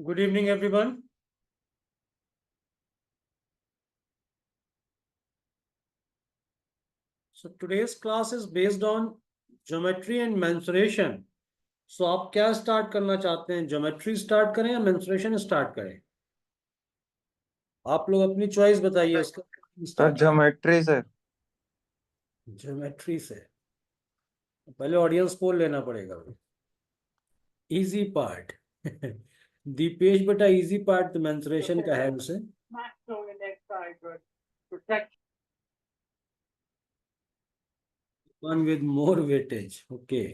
Good evening, everyone. So today's class is based on geometry and mensuration. So आप क्या start करना चाहते हैं? ज्योमेट्री स्टार्ट करें या मेंसुरेशन स्टार्ट करें? आप लोग अपनी चॉइस बताइए इसका। Sir geometry sir. ज्योमेट्री से पहले ऑडियंस पोल लेना पड़ेगा। इजी पार्ट दीपेश बेटा, इजी पार्ट तो मेंसुरेशन का है उसे। One with more weightage. Okay.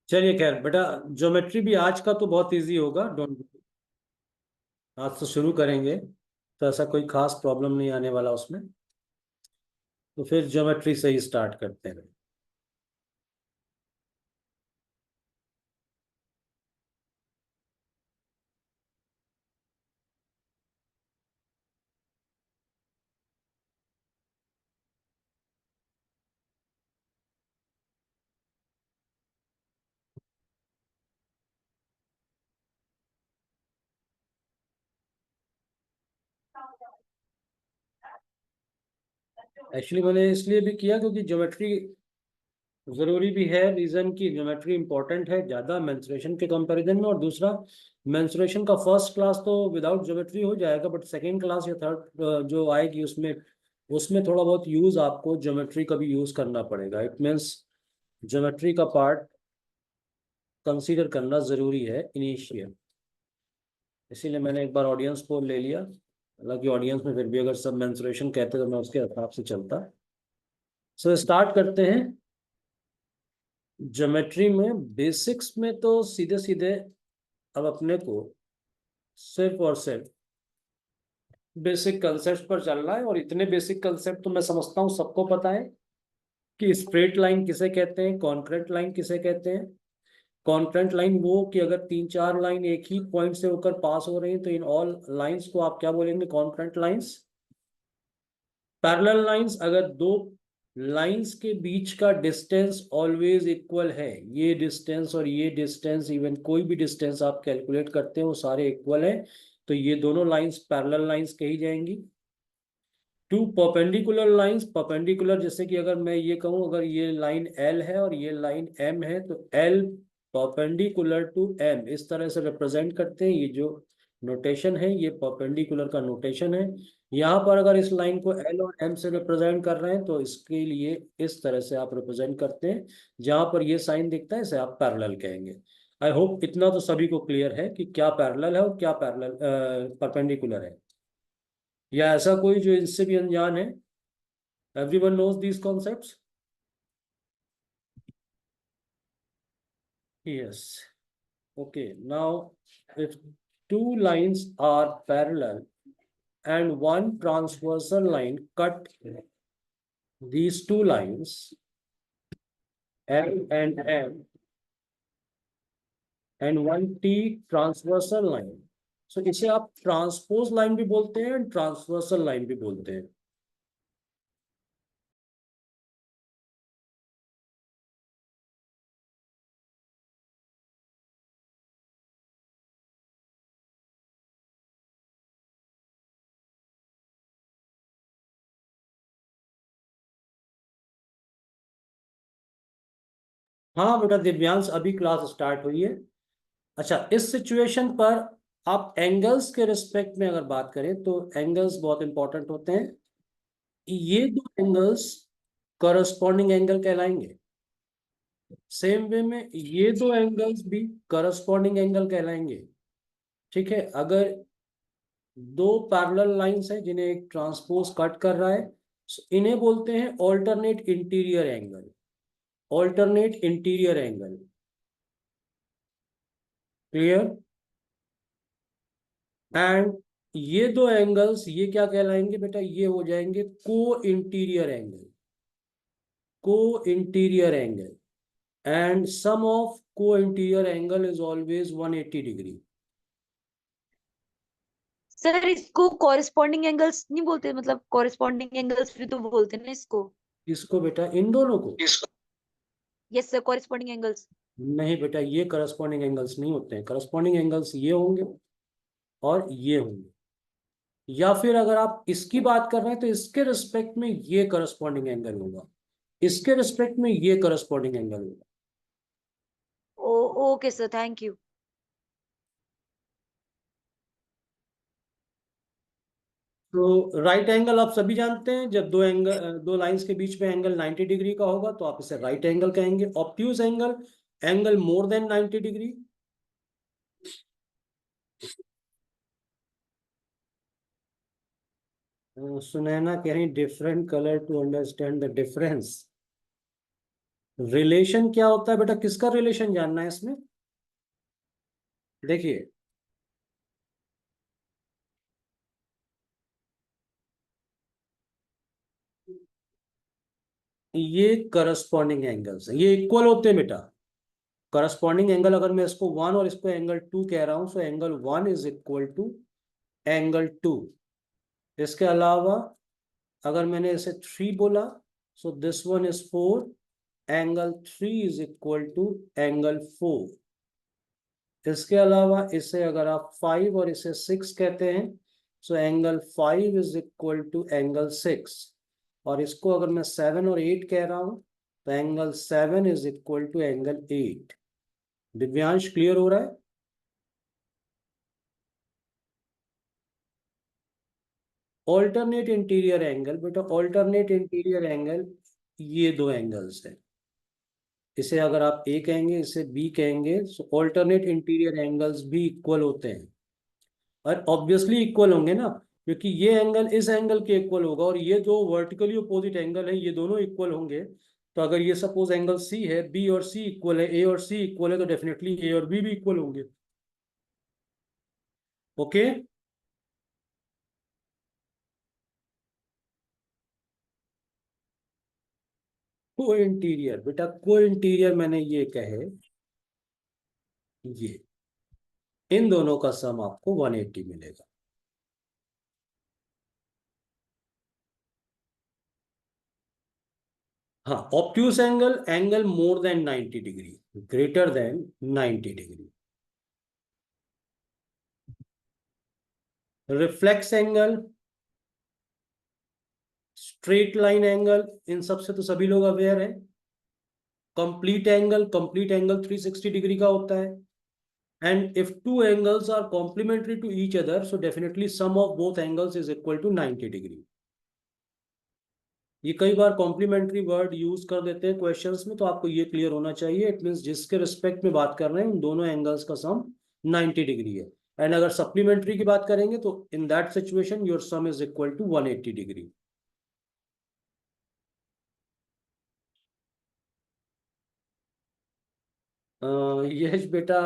चलिए खैर बेटा, ज्योमेट्री भी आज का तो बहुत इजी होगा। डोंट, आज तो शुरू करेंगे तो ऐसा कोई खास प्रॉब्लम नहीं आने वाला उसमें। तो फिर ज्योमेट्री से ही स्टार्ट करते हैं। एक्चुअली मैंने इसलिए भी किया क्योंकि ज्योमेट्री जरूरी भी है। रीजन की ज्योमेट्री इंपॉर्टेंट है ज़्यादा मेंसुरेशन के कंपैरिजन में। और दूसरा, मेंसुरेशन का फर्स्ट क्लास तो विदाउट ज्योमेट्री हो जाएगा, बट सेकेंड क्लास या थर्ड जो आएगी उसमें उसमें थोड़ा बहुत यूज आपको ज्योमेट्री का भी यूज करना पड़ेगा। इट मीन्स ज्योमेट्री का पार्ट कंसीडर करना जरूरी है इनिशियल। इसीलिए मैंने एक बार ऑडियंस पोल ले लिया। हालांकि ऑडियंस में फिर भी अगर सब मेंसुरेशन कहते तो मैं उसके हिसाब से चलता। सो स्टार्ट करते हैं। ज्योमेट्री में बेसिक्स में तो सीधे सीधे अब अपने को सिर्फ और सिर्फ बेसिक कंसेप्ट पर चलना है। और इतने बेसिक कंसेप्ट तो मैं समझता हूँ सबको पता है कि स्ट्रेट लाइन किसे कहते हैं, कॉन्क्रेंट लाइन किसे कहते हैं। कॉन्क्रेंट लाइन वो कि अगर तीन चार लाइन एक ही पॉइंट से होकर पास हो रही है तो इन ऑल लाइंस को आप क्या बोलेंगे? Congruent lines. पैरेलल लाइंस, अगर दो लाइंस के बीच का डिस्टेंस ऑलवेज इक्वल है, ये डिस्टेंस और ये डिस्टेंस, इवन कोई भी डिस्टेंस आप कैलकुलेट करते हो सारे इक्वल है, तो ये दोनों लाइंस पैरेलल लाइंस कही जाएंगी। टू परपेंडिकुलर लाइंस, परपेंडिकुलर जैसे कि अगर मैं ये कहूं, अगर ये लाइन एल है और ये लाइन एम है तो एल परपेंडिकुलर टू एम, इस तरह से रिप्रेजेंट करते हैं। ये जो नोटेशन है ये परपेंडिकुलर का नोटेशन है। यहाँ पर अगर इस लाइन को एल और एम से रिप्रेजेंट कर रहे हैं तो इसके लिए इस तरह से आप रिप्रेजेंट करते हैं। जहां पर ये साइन दिखता है इसे आप पैरेलल कहेंगे। आई होप इतना तो सभी को क्लियर है कि क्या पैरेलल है और क्या पैरेलल परपेंडिकुलर है, या ऐसा कोई जो इससे भी अनजान है? Everyone knows these concepts? Yes. Okay, now if two lines are parallel and one transversal line cut these two lines L and M and one T transversal line, so इसे आप ट्रांसपोज लाइन भी बोलते हैं, transversal line भी बोलते हैं। हाँ बेटा दिव्यांश, अभी क्लास स्टार्ट हुई है। अच्छा, इस सिचुएशन पर आप एंगल्स के रिस्पेक्ट में अगर बात करें तो एंगल्स बहुत इंपॉर्टेंट होते हैं। ये दो एंगल्स करस्पॉन्डिंग एंगल कहलाएंगे। सेम वे में ये दो एंगल्स भी करस्पॉन्डिंग एंगल कहलाएंगे। ठीक है, अगर दो पैरेलल लाइंस हैं जिन्हें एक ट्रांसपोज कट कर रहा है, इन्हें बोलते हैं alternate interior angle. Alternate interior angle, clear? And ये दो एंगल्स ये क्या कहलाएंगे बेटा? ये हो जाएंगे co-interior angle. Co-interior angle, and sum of co-interior angle is always 180 degree. Sir इसको कॉरेस्पॉन्डिंग एंगल्स नहीं बोलते, मतलब कॉरेस्पॉन्डिंग एंगल्स भी तो बोलते हैं ना इसको। इसको बेटा, इन दोनों को? Yes sir, corresponding angles. नहीं बेटा, ये करस्पॉन्डिंग एंगल्स नहीं होते हैं। करस्पॉन्डिंग एंगल्स ये होंगे और ये होंगे, या फिर अगर आप इसकी बात कर रहे हैं तो इसके रिस्पेक्ट में ये करस्पॉन्डिंग एंगल होगा, इसके रिस्पेक्ट में ये करस्पॉन्डिंग एंगल होगा। ओ ओके सर, थैंक यू। तो राइट एंगल आप सभी जानते हैं, जब दो लाइंस के बीच में एंगल 90 डिग्री का होगा तो आप इसे राइट एंगल कहेंगे। Obtuse angle, angle more than 90 degree. Sunaina कह रही different colour to understand the difference. Relation क्या होता है बेटा, किसका रिलेशन जानना है इसमें? देखिए, ये करस्पॉन्डिंग एंगल्स हैं, ये इक्वल होते हैं बेटा। करस्पॉन्डिंग एंगल अगर मैं इसको 1 और इसको एंगल 2 कह रहा हूं, so angle 1 is equal to angle 2। इसके अलावा अगर मैंने इसे 3 बोला, so this one is 4, angle 3 is equal to angle 4। इसके अलावा इसे अगर आप 5 और इसे 6 कहते हैं, so angle 5 is equal to angle 6। और इसको अगर मैं 7 और 8 कह रहा हूं, तो angle 7 is equal to angle 8। Divyansh, clear हो रहा है? ऑल्टरनेट इंटीरियर एंगल बेटा, ऑल्टरनेट इंटीरियर एंगल ये दो एंगल्स है। इसे अगर आप ए कहेंगे, इसे बी कहेंगे, सो ऑल्टरनेट इंटीरियर एंगल्स भी इक्वल होते हैं। और ऑब्वियसली इक्वल होंगे ना, क्योंकि ये एंगल इस एंगल के इक्वल होगा और ये जो वर्टिकली अपोजिट एंगल है ये दोनों इक्वल होंगे। तो अगर ये सपोज एंगल सी है, बी और सी इक्वल है, ए और सी इक्वल है, तो डेफिनेटली ए और बी भी इक्वल होंगे। ओके। को इंटीरियर बेटा, को इंटीरियर मैंने ये कहे, ये इन दोनों का सम आपको 180 मिलेगा। हाँ, obtuse angle, angle more than 90 degree, greater than 90 degree. Reflex angle, straight line angle, इन सब से तो सभी लोग अवेयर हैं। Complete angle, complete angle 360 degree का होता है। And if two angles are complementary to each other, so definitely sum of both angles is equal to 90 degree. ये कई बार कॉम्प्लीमेंट्री वर्ड यूज कर देते हैं क्वेश्चंस में, तो आपको ये क्लियर होना चाहिए। इट मींस जिसके रिस्पेक्ट में बात कर रहे हैं उन दोनों एंगल्स का सम 90 डिग्री है। एंड अगर सप्लीमेंट्री की बात करेंगे तो in that situation your sum is equal to 180 degree. Yash बेटा,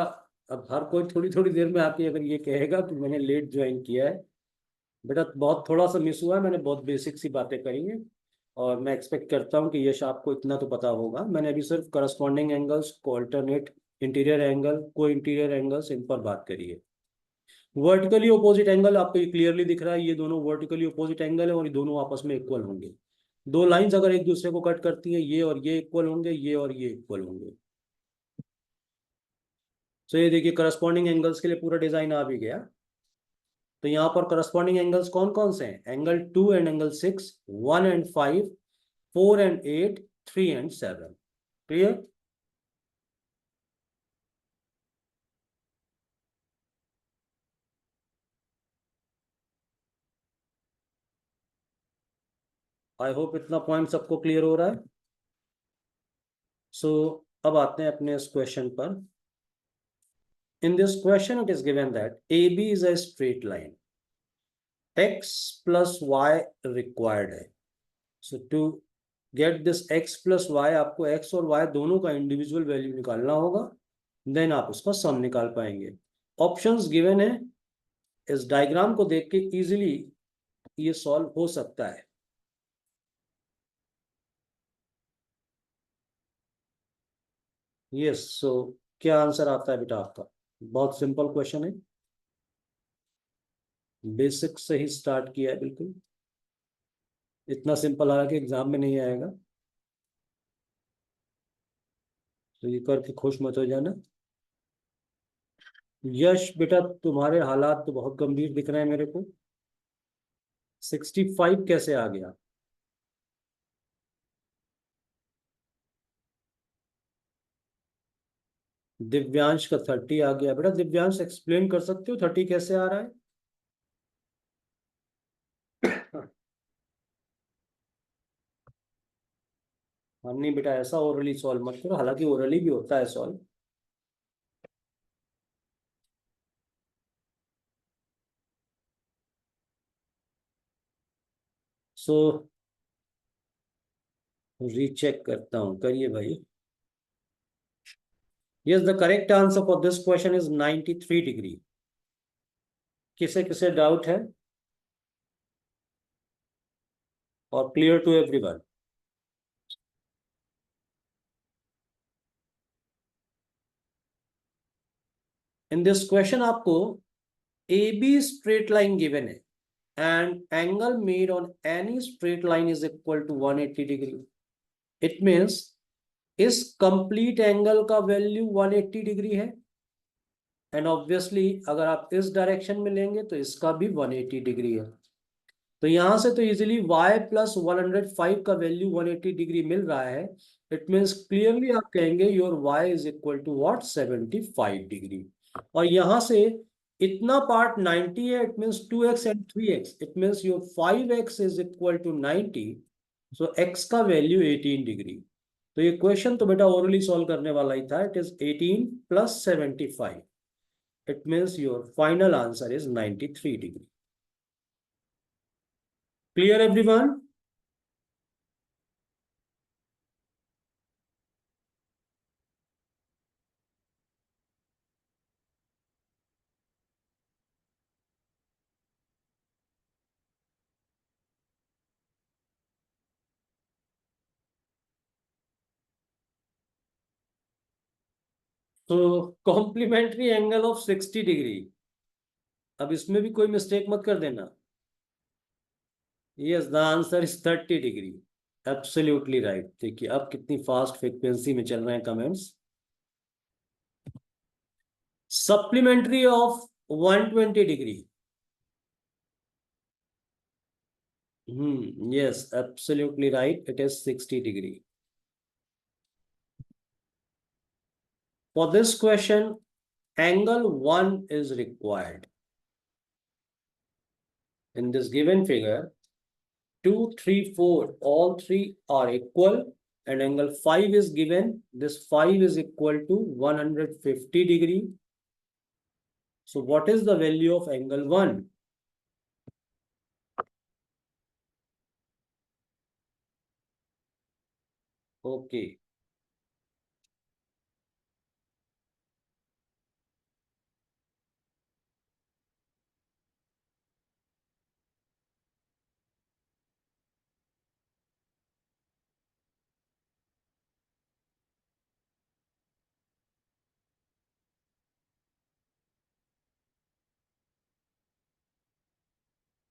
अब हर कोई थोड़ी थोड़ी देर में आके अगर ये कहेगा कि मैंने लेट ज्वाइन किया है, बेटा बहुत थोड़ा सा मिस हुआ है, मैंने बहुत बेसिक सी बातें करी हैं। और मैं एक्सपेक्ट करता हूँ कि यश आपको इतना तो पता होगा। मैंने अभी सिर्फ करस्पॉन्डिंग एंगल्स, कोअल्टरनेट इंटीरियर एंगल, को इंटीरियर एंगल्स, इन पर बात करी है। वर्टिकली अपोजिट एंगल आपको ये क्लियरली दिख रहा है, ये दोनों वर्टिकली अपोजिट एंगल है और ये दोनों आपस में इक्वल होंगे। दो लाइंस अगर एक दूसरे को कट करती हैं, ये और ये इक्वल होंगे, ये और ये इक्वल होंगे। तो ये देखिए, करस्पॉन्डिंग एंगल्स के लिए पूरा डिजाइन आ भी गया। तो यहाँ पर करस्पॉन्डिंग एंगल्स कौन कौन से हैं? Angle 2 and angle 6, 1 and 5, 4 and 8, 3 and 7। Clear? I hope इतना पॉइंट सबको क्लियर हो रहा है। सो अब आते हैं अपने इस क्वेश्चन पर। In this question it is given that A B is a straight line, x plus y required है। So to get this x plus y, आपको x और y दोनों का इंडिविजुअल वैल्यू निकालना होगा, देन आप उसका सम निकाल पाएंगे। ऑप्शंस गिवन है, इस डायग्राम को देख के इजीली ये सॉल्व हो सकता है। यस, सो क्या आंसर आता है बेटा आपका? बहुत सिंपल क्वेश्चन है, बेसिक से ही स्टार्ट किया है बिल्कुल। इतना सिंपल आ रहा कि एग्जाम में नहीं आएगा। तो ये करके खुश मत हो जाना। यश बेटा तुम्हारे हालात तो बहुत गंभीर दिख रहे हैं मेरे को। 65 कैसे आ गया? दिव्यांश का 30 आ गया। बेटा दिव्यांश एक्सप्लेन कर सकते हो 30 कैसे आ रहा है? हाँ नहीं बेटा ऐसा ओरली सॉल्व मत करो, हालांकि ओरली भी होता है सॉल्व। सो रीचेक करता हूं, करिए भाई। Yes the correct answer for this question is 93 degree. किसे किसे डाउट है? और clear to everyone? In this question आपको A B straight line given है and angle made on any straight line is equal to 180 degree. It means इस complete angle का value 180 degree है and obviously अगर आप इस डायरेक्शन में लेंगे तो इसका भी 180 डिग्री है। तो यहां से तो इजीली y प्लस 105 का वैल्यू 180 डिग्री मिल रहा है। इट मीन्स क्लियरली आप कहेंगे your y is equal to what 75 degree. और यहां से इतना पार्ट 90 है, it means 2x and 3x, it means your 5x is equal to 90। So x का वैल्यू 18 डिग्री। तो ये क्वेश्चन तो बेटा ओरली सॉल्व करने वाला ही था। It is 18 plus 75, it means your final answer is 93 degree. Clear everyone? तो complementary angle of 60 degree. अब इसमें भी कोई मिस्टेक मत कर देना। Yes the answer is 30 degree. Absolutely right. देखिए अब कितनी फास्ट फ्रीक्वेंसी में चल रहे हैं comments. Supplementary of 120 degree. Yes absolutely right, it is 60 degree. For this question angle 1 is required. In this given figure 2, 3, 4 all three are equal and angle 5 is given. This 5 is equal to 150 degree. So what is the value of angle 1? Okay.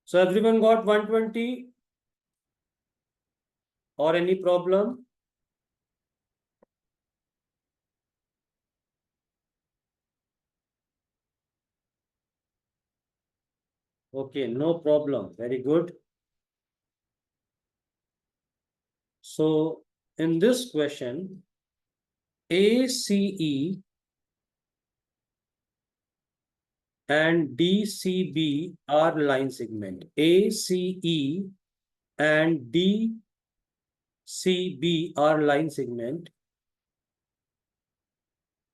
So everyone got 120 or any problem? Okay, no problem. Very good. So in this question, ACE and DCB are line segment. ACE and DCB are line segment.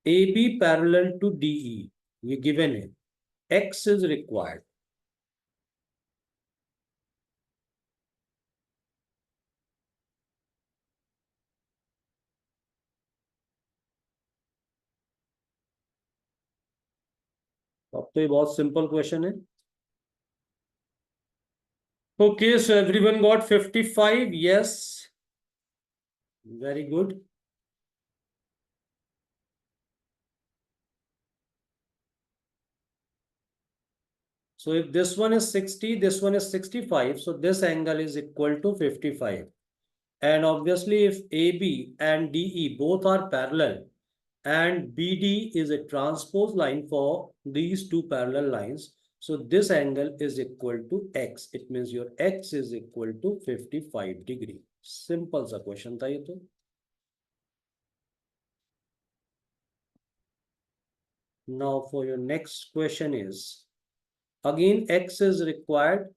AB parallel to DE, ये given है. X is required. अब तो ये बहुत simple question है. Okay, so everyone got 55. Yes. Very good. So if this one is 60, this one is 65. So this angle is equal to 55. And obviously if AB and DE both are parallel, and BD is a transpose line for these two parallel lines. So this angle is equal to X. It means your X is equal to 55 degree. Simple सा question था ये तो. Now for your next question is, again X is required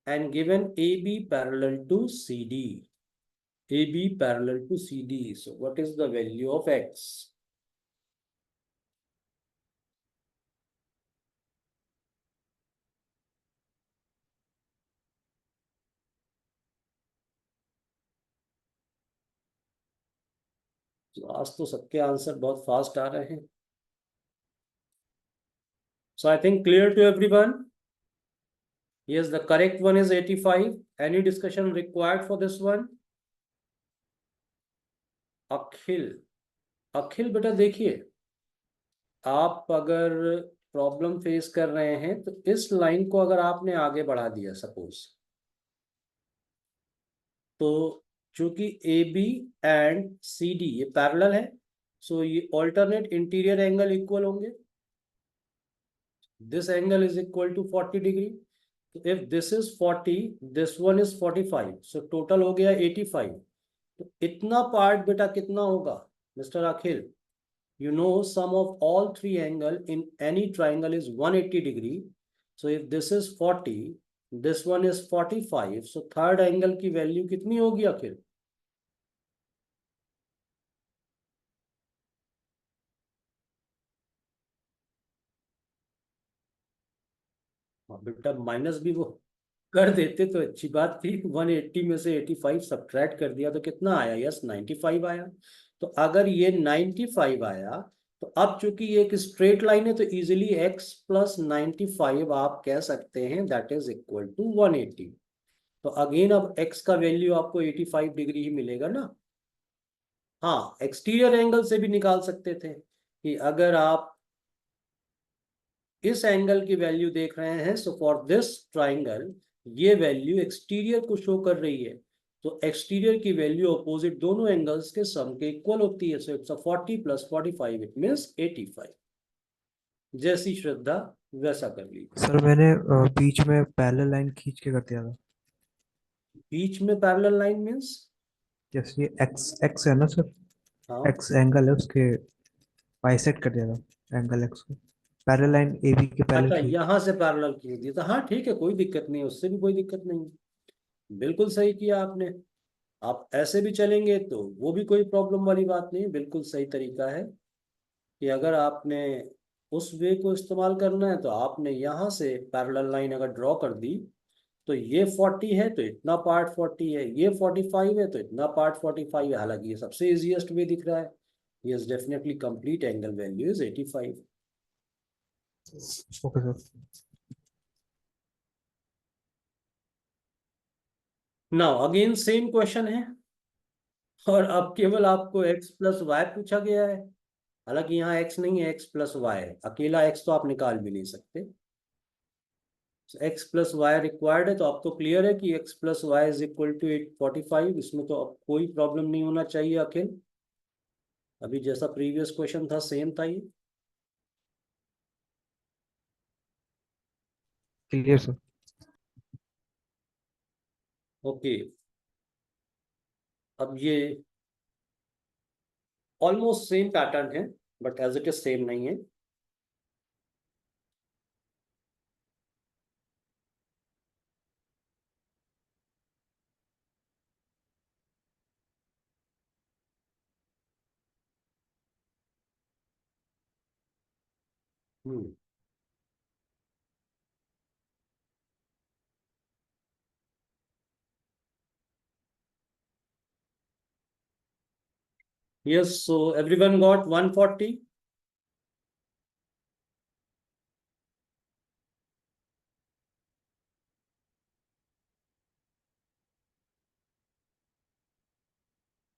and given AB parallel to CD. AB parallel to CD. So what is the value of X? आज तो सबके answer बहुत fast आ रहे हैं. So I think clear to everyone. Yes, the correct one is 85. Any discussion required for this one? अखिल बेटा देखिए, आप अगर प्रॉब्लम फेस कर रहे हैं तो इस लाइन को अगर आपने आगे बढ़ा दिया सपोज, तो चूंकि AB एंड CD ये पैरेलल है, सो ये ऑल्टरनेट इंटीरियर एंगल इक्वल होंगे. This angle is equal to 40 degree. If this is 40, this one is 45, so total हो गया 85. तो इतना पार्ट बेटा कितना होगा mister Akhil? You know sum of all three angle in any triangle is 180 degree. So if this is 40, this one is 45. So third angle की value कितनी होगी आखिर? बेटा माइनस भी वो कर देते तो अच्छी बात थी. 180 में से 85 सब्ट्रैक्ट कर दिया तो कितना आया? यस 95 आया. तो अगर ये 95 आया तो अब चूंकि ये एक स्ट्रेट लाइन है तो इजीली x प्लस 95 आप कह सकते हैं दैट इज इक्वल टू 180. तो अगेन अब x का वैल्यू आपको 85 डिग्री ही मिलेगा ना. हाँ, एक्सटीरियर एंगल से भी निकाल सकते थे कि अगर आप इस एंगल की वैल्यू देख रहे हैं, सो फॉर दिस ट्राइंगल ये वैल्यू एक्सटीरियर को शो कर रही है. तो एक्सटीरियर की वैल्यू अपोजिट दोनों एंगल्स के सम के इक्वल होती है. So it's 40 plus 45 it means 85. जैसी श्रद्धा वैसा कर लीजिए. सर मैंने बीच में पैरेलल लाइन खींच के कर दिया था. बीच में पैरेलल लाइन मींस? जैसे ये एक्स एक्स है ना सर, हाँ एक्स एंगल है, उसके बाइसेक्ट कर दिया था एंगल एक्स को. पैरेलल लाइन ए बी के अच्छा, पैरेलल खींच. यहाँ से पैरेलल खींच दिया था. हाँ ठीक है, कोई दिक्कत नहीं, उससे भी कोई दिक्कत नहीं. बिल्कुल सही किया आपने. आप ऐसे भी चलेंगे तो वो भी कोई प्रॉब्लम वाली बात नहीं. बिल्कुल सही तरीका है कि अगर आपने उस वे को इस्तेमाल करना है तो आपने यहाँ से पैरेलल लाइन अगर ड्रॉ कर दी तो ये 40 है तो इतना पार्ट 40 है, ये 45 है तो इतना पार्ट 45 है. हालांकि ये सबसे इजीएस्ट वे दिख रहा है. Yes definitely complete angle value is 85. Okay sir. Now again same question है और अब केवल आपको x प्लस वाई पूछा गया है. हालांकि यहाँ x नहीं है, x प्लस वाई है. अकेला x तो आप निकाल भी नहीं सकते. x प्लस वाई रिक्वायर्ड है. तो आपको क्लियर है कि x plus Y is equal to 845. इसमें तो अब कोई प्रॉब्लम नहीं होना चाहिए अखिल. अभी जैसा प्रीवियस क्वेश्चन था सेम था ये. Clear sir. ओके, अब ये ऑलमोस्ट सेम पैटर्न है but as it is same नहीं है. Yes, so everyone got 140.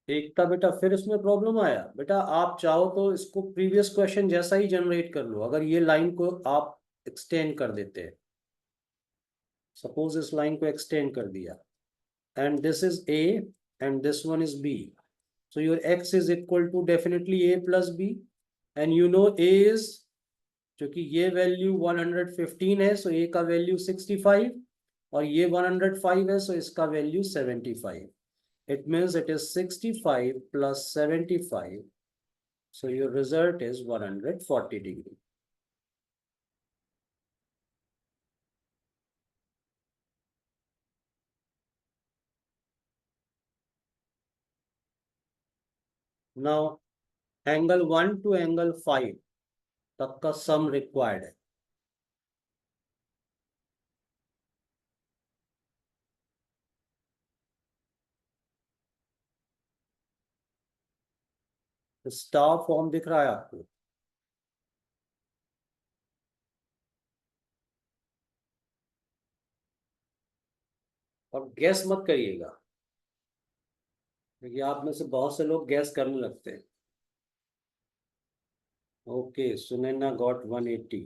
एकता बेटा फिर इसमें प्रॉब्लम आया. बेटा आप चाहो तो इसको प्रीवियस क्वेश्चन जैसा ही जनरेट कर लो. अगर ये लाइन को आप एक्सटेंड कर देते हैं, सपोज इस लाइन को एक्सटेंड कर दिया and this is A and this one is B, so your x is equal to definitely A plus B. And you know A is, क्योंकि ये वैल्यू 115 है सो ए का वैल्यू 65 और ये 105 है सो इसका value 75. It means it is 65 plus 75. So your result is 140 degree. Now angle 1 to angle 5 तक का sum required है. स्टार फॉर्म दिख रहा है आपको? और गैस मत करिएगा, क्योंकि आप में से बहुत से लोग गैस करने लगते हैं. Okay, Sunaina got 180.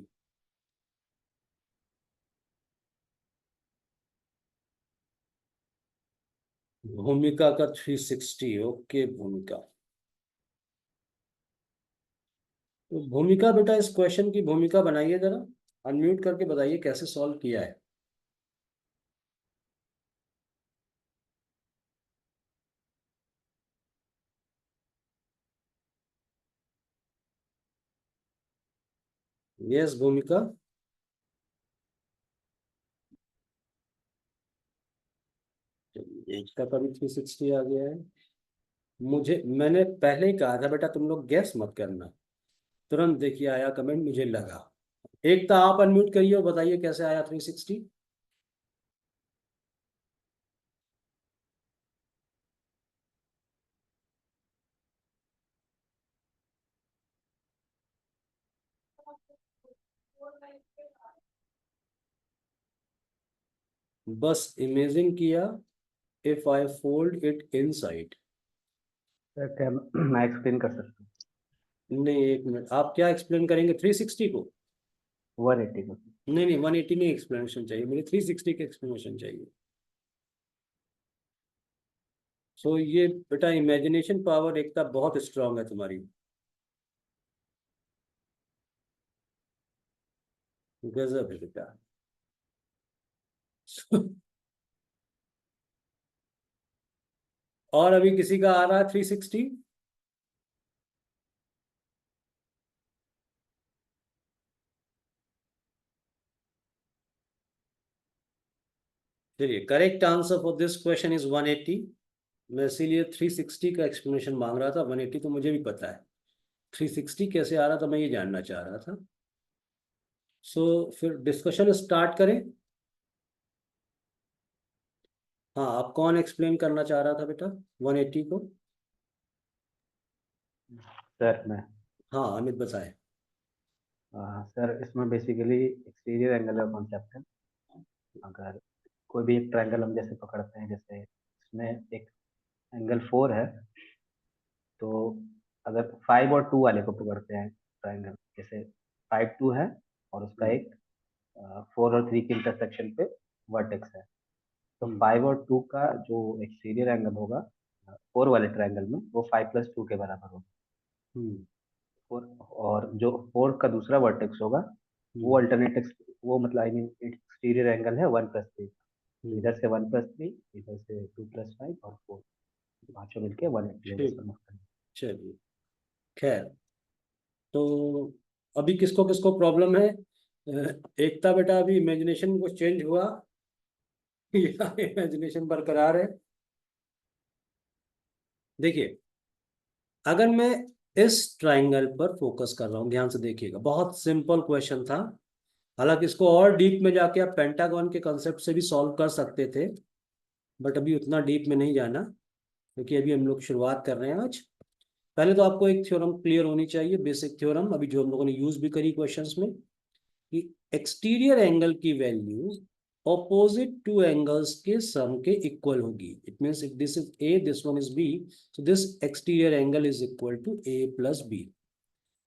भूमिका का 360. ओके भूमिका. तो भूमिका बेटा इस क्वेश्चन की भूमिका बनाइए जरा, अनम्यूट करके बताइए कैसे सॉल्व किया है. यस भूमिका. इसका कभी 360 आ गया है. मैंने पहले ही कहा था बेटा तुम लोग गैस मत करना. तुरंत देखिए आया कमेंट, मुझे लगा. एक तो आप अनम्यूट करिए और बताइए कैसे आया 360. बस इमेजिन किया. If I fold it inside. Sir क्या मैं एक्सप्लेन कर सकता नहीं एक मिनट, आप क्या एक्सप्लेन करेंगे 360 को? हूँ 180 को? नहीं नहीं 180 नहीं एक्सप्लेनेशन चाहिए, मुझे 360 की एक्सप्लेनेशन चाहिए. सो ये बेटा इमेजिनेशन पावर एकता बहुत स्ट्रांग है तुम्हारी. गजब है बेटा. और अभी किसी का आ रहा है 360? चलिए, correct answer for this question is 180. मैं इसीलिए 360 का एक्सप्लेनेशन मांग रहा था. 180 तो मुझे भी पता है, 360 कैसे आ रहा था मैं ये जानना चाह रहा था. सो फिर डिस्कशन स्टार्ट करें. हाँ, आप कौन एक्सप्लेन करना चाह रहा था बेटा 180 को? सर मैं हाँ अमित बताएं. सर इसमें बेसिकली एक्सटीरियर एंगल का कॉन्सेप्ट है. अगर कोई भी एक ट्रायंगल हम जैसे पकड़ते हैं, जैसे इसमें एक एंगल 4 है, तो अगर 5 और 2 वाले को पकड़ते हैं ट्रायंगल, जैसे 5 2 है और उसका एक 4 और 3 के इंटरसेक्शन पे वर्टेक्स है, तो 5 और 2 का जो एक्सटीरियर एंगल होगा 4 वाले ट्रायंगल में, वो 5 + 2 के बराबर होगा. हम्म. 4 और जो 4 का दूसरा वर्टेक्स होगा वो अल्टरनेट, वो मतलब आई मीन एक्सटीरियर एंगल है 1 + 3. इधर से 1 + 3, इधर से 2 + 5 और 4, पांचों मिलके 180 होगा ठीक. सर मतलब. चलिए खैर, तो अभी किसको किसको प्रॉब्लम है? एकता बेटा अभी इमेजिनेशन को चेंज हुआ या इमेजिनेशन बरकरार है? देखिए, अगर मैं इस ट्राइंगल पर फोकस कर रहा हूं, ध्यान से देखिएगा, बहुत सिंपल क्वेश्चन था. हालांकि इसको और डीप में जाके आप पेंटागन के कंसेप्ट से भी सॉल्व कर सकते थे, बट अभी उतना डीप में नहीं जाना, क्योंकि अभी हम लोग शुरुआत कर रहे हैं आज. पहले तो आपको एक थ्योरम क्लियर होनी चाहिए, बेसिक थ्योरम, अभी जो हम लोगों ने यूज भी करी क्वेश्चंस में, कि एक्सटीरियर एंगल की वैल्यू ऑपोजिट टू एंगल्स के सम के इक्वल होगी. It means if this is A, this one is B, so this exterior angle is equal to A plus B.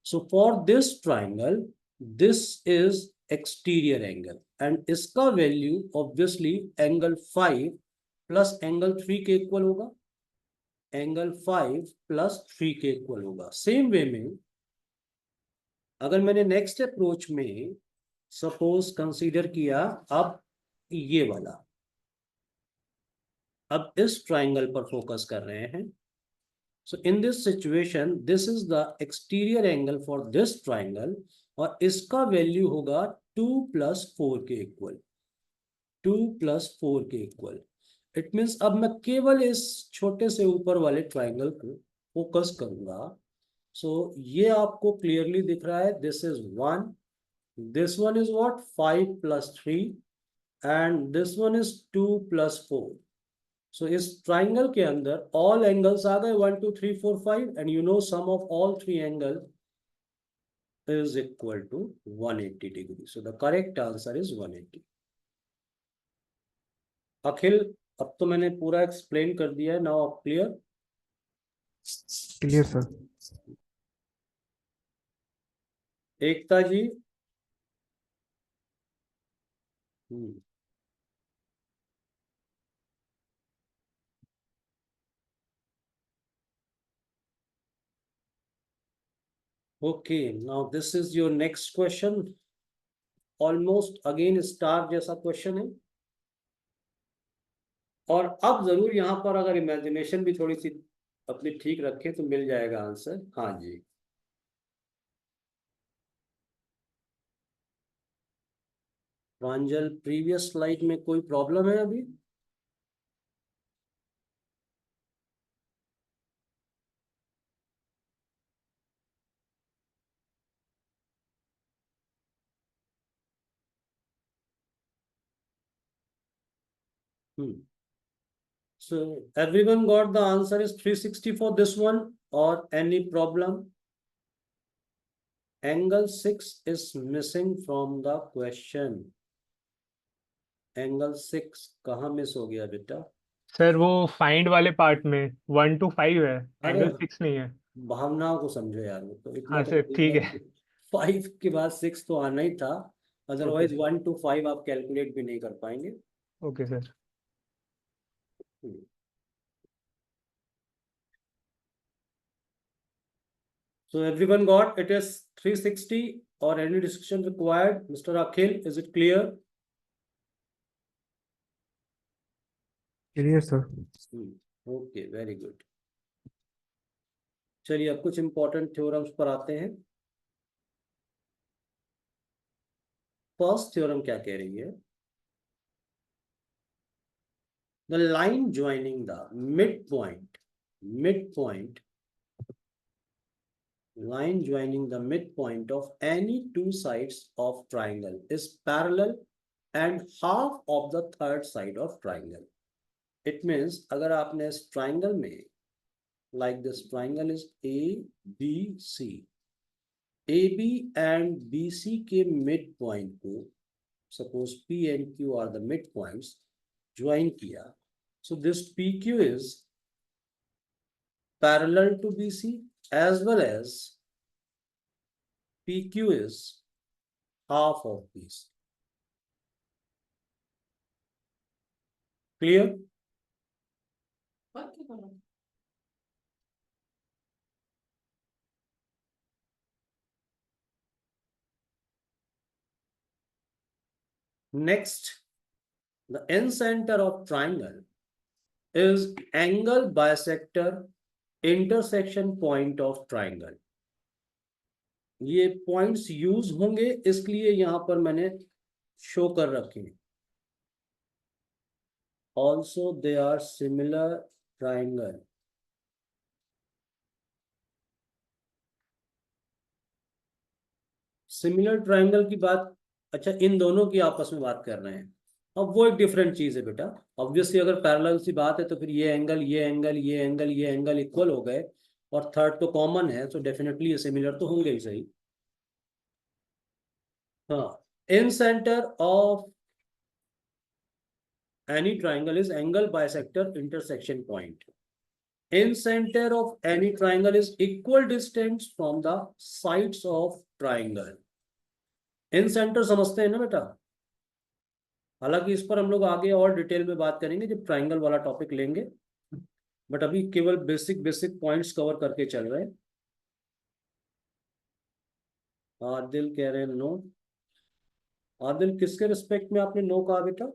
So for this triangle this is exterior angle and इसका value obviously angle 5 plus angle 3 के equal होगा. Angle 5 + 3 के equal होगा. Same way में अगर मैंने next approach में suppose consider किया अब ये वाला, अब इस ट्राइंगल पर फोकस कर रहे हैं। So in this situation this is the exterior angle for this triangle और इसका वैल्यू होगा 2 + 4 के इक्वल, 2 + 4 के इक्वल। इट मीन्स अब मैं केवल इस छोटे से ऊपर वाले ट्राइंगल को फोकस करूंगा। सो ये आपको क्लियरली दिख रहा है, this is 1, this one is what 5 + 3 and this one is 2 + 4. So इस triangle के अंदर all angles आ गए 1 2 3 4 5 and you know sum of all three angles is equal to 180 degree. So the correct answer is 180. अखिल अब तो मैंने पूरा explain कर दिया है, नाउ आप clear? Clear sir. Ekta ji? Okay, now this is your next question. Almost again star जैसा question है और अब जरूर यहाँ पर अगर इमेजिनेशन भी थोड़ी सी अपनी ठीक रखें तो मिल जाएगा आंसर। हाँ जी, प्रांजल प्रीवियस स्लाइड में कोई प्रॉब्लम है अभी? So everyone got the answer is 360 for this one or any problem? Angle 6 is missing from the question. Angle 6 कहाँ मिस हो गया बेटा? सर वो फाइंड वाले पार्ट में 1 to 5 है, अरे एंगल 6 नहीं है। भावनाओं को समझो यार, वो तो इतना हाँ तो सर ठीक है। 5 के बाद 6 तो आना ही था, अदरवाइज 1 to 5 आप कैलकुलेट भी नहीं कर पाएंगे। Okay sir. So everyone got it is 360 or any discussion required? Mr. Akhil, is it clear? Clear sir. Okay, very good. चलिए अब कुछ इंपॉर्टेंट थ्योरम्स पर आते हैं। फर्स्ट थ्योरम क्या कह रही है? The line joining the midpoint of any two sides of triangle is parallel and half of the third side of triangle. It means अगर आपने इस triangle में, like this triangle is ABC, AB and BC के midpoint को, suppose P and Q are the midpoints, join किया, so this PQ is parallel to BC as well as PQ is half of BC. Clear? Next, the end center of triangle is angle bisector intersection point of triangle. ये points use होंगे इसलिए यहां पर मैंने show कर रखे हैं। Also they are similar triangle. Similar triangle की बात, अच्छा इन दोनों की आपस में बात कर रहे हैं, अब वो एक डिफरेंट चीज है बेटा। ऑब्वियसली अगर पैरेलल सी बात है तो फिर ये एंगल ये एंगल ये एंगल ये एंगल इक्वल हो गए और थर्ड तो कॉमन है, तो डेफिनेटली ये सिमिलर तो होंगे ही सही। हाँ, in centre of any triangle is angle bisector intersection point. In center of any triangle is equal distance from the sides of triangle. In center समझते हैं ना बेटा? हालांकि इस पर हम लोग आगे और डिटेल में बात करेंगे जब ट्राइंगल वाला टॉपिक लेंगे, बट अभी केवल बेसिक पॉइंट्स कवर करके चल रहे हैं। आदिल कह रहे हैं नो। आदिल किसके रिस्पेक्ट में आपने नो कहा बेटा?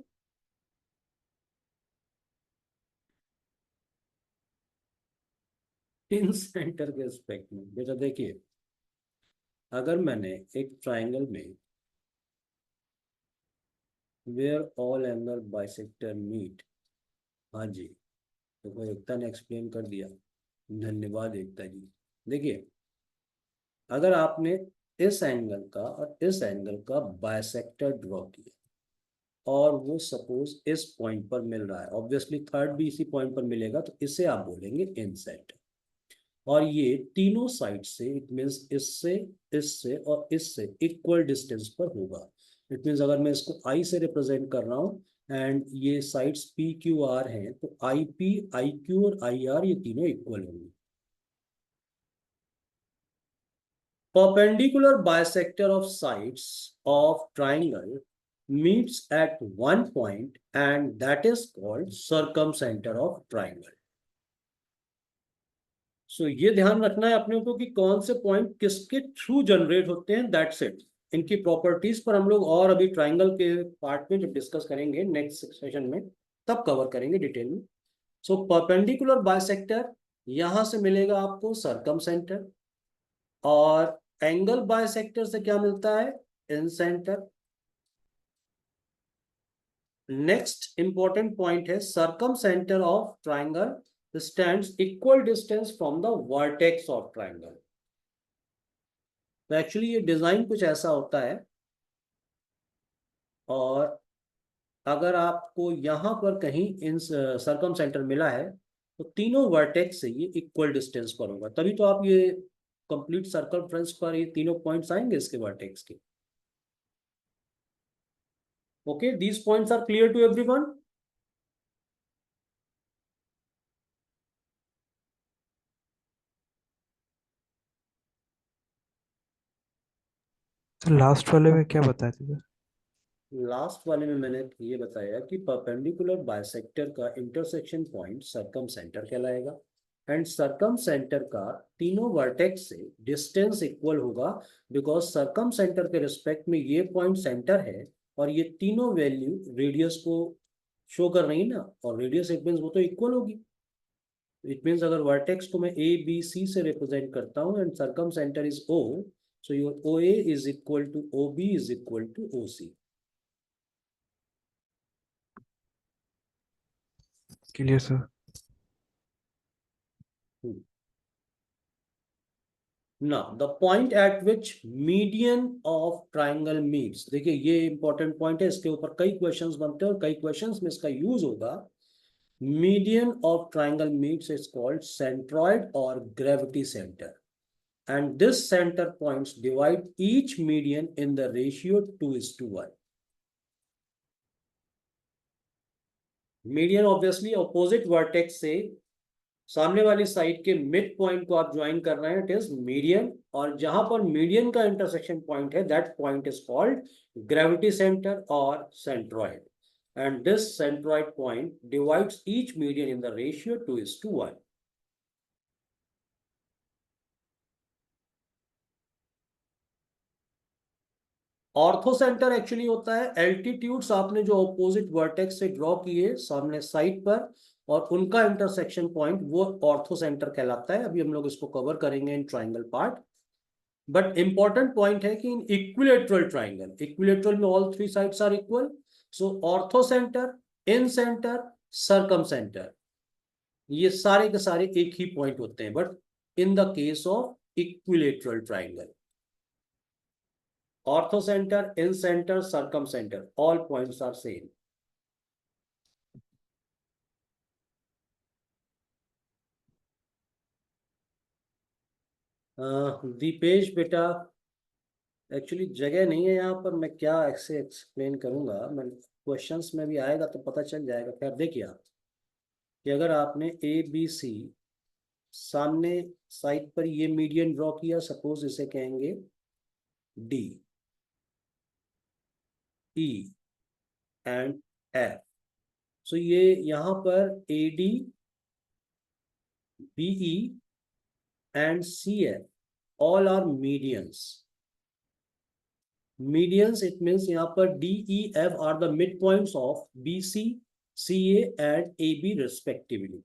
इन सेंटर के रिस्पेक्ट में। बेटा देखिए, अगर मैंने एक ट्राइंगल में where all angle bisector meet, हाँ जी, तो एकता ने एक्सप्लेन कर दिया, धन्यवाद एकता जी। देखिए, अगर आपने इस एंगल का और इस एंगल का बाइसेक्टर ड्रॉ किया और वो सपोज इस पॉइंट पर मिल रहा है, ऑब्वियसली थर्ड भी इसी पॉइंट पर मिलेगा, तो इसे आप बोलेंगे इन सेंटर। और ये तीनों साइड से, इट मीन्स इससे, इससे और इससे इक्वल डिस्टेंस पर होगा। इट मीन्स अगर मैं इसको आई से रिप्रेजेंट कर रहा हूँ एंड ये साइड्स पी क्यू आर हैं, तो आई पी, आई क्यू और आई आर ये तीनों इक्वल होंगे। Perpendicular bisector of sides of triangle meets at one point and that is called circumcenter of triangle. So ये ध्यान रखना है अपने को कि कौन से पॉइंट किसके थ्रू जनरेट होते हैं, दैट्स इट। इनकी प्रॉपर्टीज पर हम लोग और अभी ट्राइंगल के पार्ट में जब डिस्कस करेंगे नेक्स्ट सेशन में, तब कवर करेंगे डिटेल में। सो परपेंडिकुलर बाइसेक्टर यहां से मिलेगा आपको सर्कमसेंटर, और एंगल बाइसेक्टर से क्या मिलता है, in centre. Next important point है, circumcentre of triangle stands equal distance from the vertex of triangle. तो एक्चुअली ये डिजाइन कुछ ऐसा होता है, और अगर आपको यहां पर कहीं इन सर्कमसेंटर मिला है तो तीनों वर्टेक्स से ये इक्वल डिस्टेंस पर होगा, तभी तो आप ये कंप्लीट सर्कमफ्रेंस पर ये तीनों पॉइंट्स आएंगे इसके वर्टेक्स के। Okay, these points are clear to everyone? तो लास्ट वाले में क्या बताया था? लास्ट वाले में मैंने ये बताया कि परपेंडिकुलर बाइसेक्टर का इंटरसेक्शन पॉइंट सर्कम सेंटर कहलाएगा, एंड सर्कम सेंटर का तीनों वर्टेक्स से डिस्टेंस इक्वल होगा, बिकॉज सर्कम सेंटर के रिस्पेक्ट में ये पॉइंट सेंटर है और ये तीनों वैल्यू रेडियस को शो कर रही है ना, और रेडियस इट मीन्स वो तो इक्वल होगी। इट मीन्स अगर वर्टेक्स को मैं ए बी सी से रिप्रेजेंट करता हूँ and circumcentre is O, so your O A is equal to O B is equal to O C. Clear sir. Now, the point at which median of triangle meets, देखिए ये important point है, इसके ऊपर कई questions बनते हैं और कई क्वेश्चंस में इसका यूज होगा। Median of triangle meets is called centroid और gravity centre, and this center points divide each median in the ratio 2:1. Median obviously opposite vertex से सामने वाली साइड के मिड पॉइंट को आप ज्वाइन कर रहे हैं, इट इज मीडियन, और जहां पर मीडियन का इंटरसेक्शन पॉइंट है that point is called gravity centre और centroid, and this centroid point divides each median in the ratio 2:1। Orthocentre actually होता है एल्टीट्यूड्स आपने जो अपोजिट वर्टेक्स से ड्रॉ किए सामने साइड पर, और उनका इंटरसेक्शन पॉइंट वो ऑर्थो सेंटर कहलाता है। अभी हम लोग इसको कवर करेंगे in triangle part. But important point है कि इन इक्विलेटरल ट्राइंगल, इक्विलेटरल में all three sides are equal, so orthocentre, incentre, circumcentre, ये सारे के सारे एक ही पॉइंट होते हैं, but in the case of equilateral triangle, orthocentre, incentre, circumcentre, all points are same. Dipesh बेटा, एक्चुअली जगह नहीं है यहाँ पर, मैं क्या ऐसे एक्सप्लेन करूंगा, मैं क्वेश्चंस में भी आएगा तो पता चल जाएगा। खैर देखिए आप कि अगर आपने ए बी सी सामने साइड पर ये मीडियन ड्रॉ किया, सपोज इसे कहेंगे D, E and F, so ये यहाँ पर A D, B E and C F all are medians, medians it means यहाँ पर D E F are the mid points of B C C and A B respectively.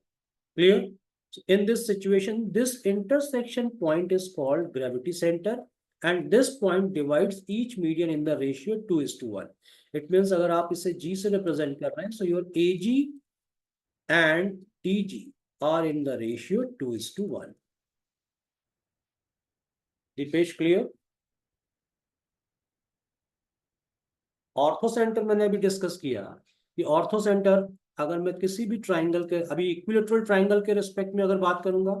Clear? So in this situation, this intersection point is called gravity center, and this point divides each median in the ratio 2:1. It means अगर आप इसे G से represent कर रहे हैं, so your AG and TG are in the ratio 2:1. The page clear? Ortho centre मैंने अभी discuss किया कि ऑर्थो सेंटर अगर मैं किसी भी ट्राइंगल के, अभी इक्विलेटरल ट्राइंगल के रिस्पेक्ट में अगर बात करूंगा,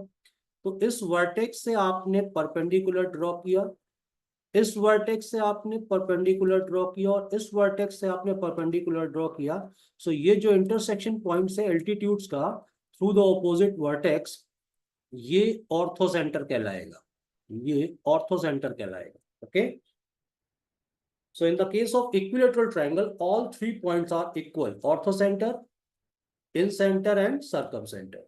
तो इस वर्टेक्स से आपने परपेंडिकुलर ड्रॉ किया, इस वर्टेक्स से आपने परपेंडिकुलर ड्रॉ किया, और इस वर्टेक्स से आपने परपेंडिकुलर ड्रॉ किया. सो ये जो इंटरसेक्शन पॉइंट्स है एल्टीट्यूड्स का थ्रू द ऑपोजिट वर्टेक्स, ये ऑर्थो सेंटर कहलाएगा, ये ऑर्थो सेंटर कहलाएगा. Okay. So in the case of equilateral triangle, all 3 points are equal: orthocenter, incenter and circumcenter.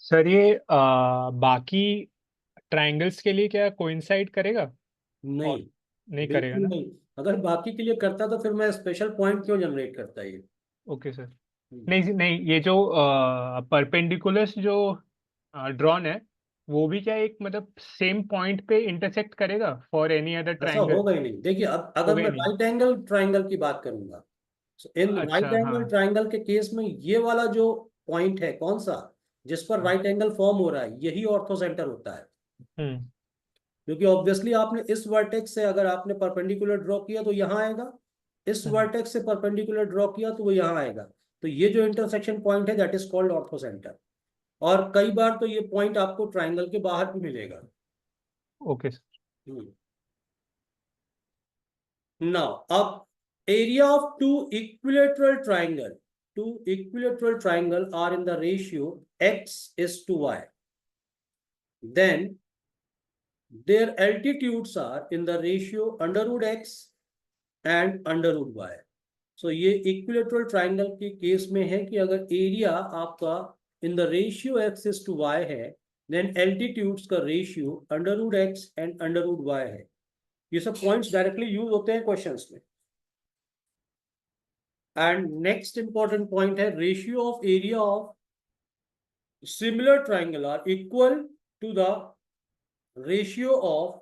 Sir ये बाकी ट्रायंगल्स के लिए क्या कोइंसाइड करेगा? नहीं, नहीं करेगा बिल्कुल ना? नहीं. अगर बाकी के लिए करता तो फिर मैं स्पेशल पॉइंट क्यों जनरेट करता ये. Okay sir. नहीं नहीं, ये जो परपेंडिकुलर्स जो ड्रॉन है, वो भी क्या एक मतलब सेम पॉइंट पे इंटरसेक्ट करेगा फॉर एनी अदर ऐसा ट्रायंगल? होगा ही नहीं. देखिए, अब अगर होगा ही मैं नहीं. राइट एंगल ट्राइंगल की बात करूंगा, so इन अच्छा, राइट एंगल हाँ. ट्राइंगल के केस में ये वाला जो पॉइंट है, कौन सा, जिस पर हाँ. राइट एंगल फॉर्म हो रहा है, यही ऑर्थो सेंटर होता है. हम्म. क्योंकि ऑब्वियसली आपने इस वर्टेक्स से अगर आपने परपेंडिकुलर ड्रॉ किया तो यहाँ आएगा, इस हम्म. वर्टेक्स से परपेंडिकुलर ड्रॉ किया तो वो यहाँ आएगा. तो ये जो इंटरसेक्शन पॉइंट है that is called ortho centre. और कई बार तो ये पॉइंट आपको ट्राइंगल के बाहर भी मिलेगा. Okay sir. नाउ अब area of two equilateral triangle are in the ratio x:y. Then their altitudes are in the ratio √x and √y. So ये इक्विलेटरल ट्राइंगल के केस में है कि अगर एरिया आपका इन द रेशियो x:y है, then altitudes का रेशियो √x एंड √y है. ये सब पॉइंट्स डायरेक्टली यूज होते हैं क्वेश्चंस में. एंड नेक्स्ट इंपॉर्टेंट पॉइंट है ratio of area of similar triangle are equal to the ratio of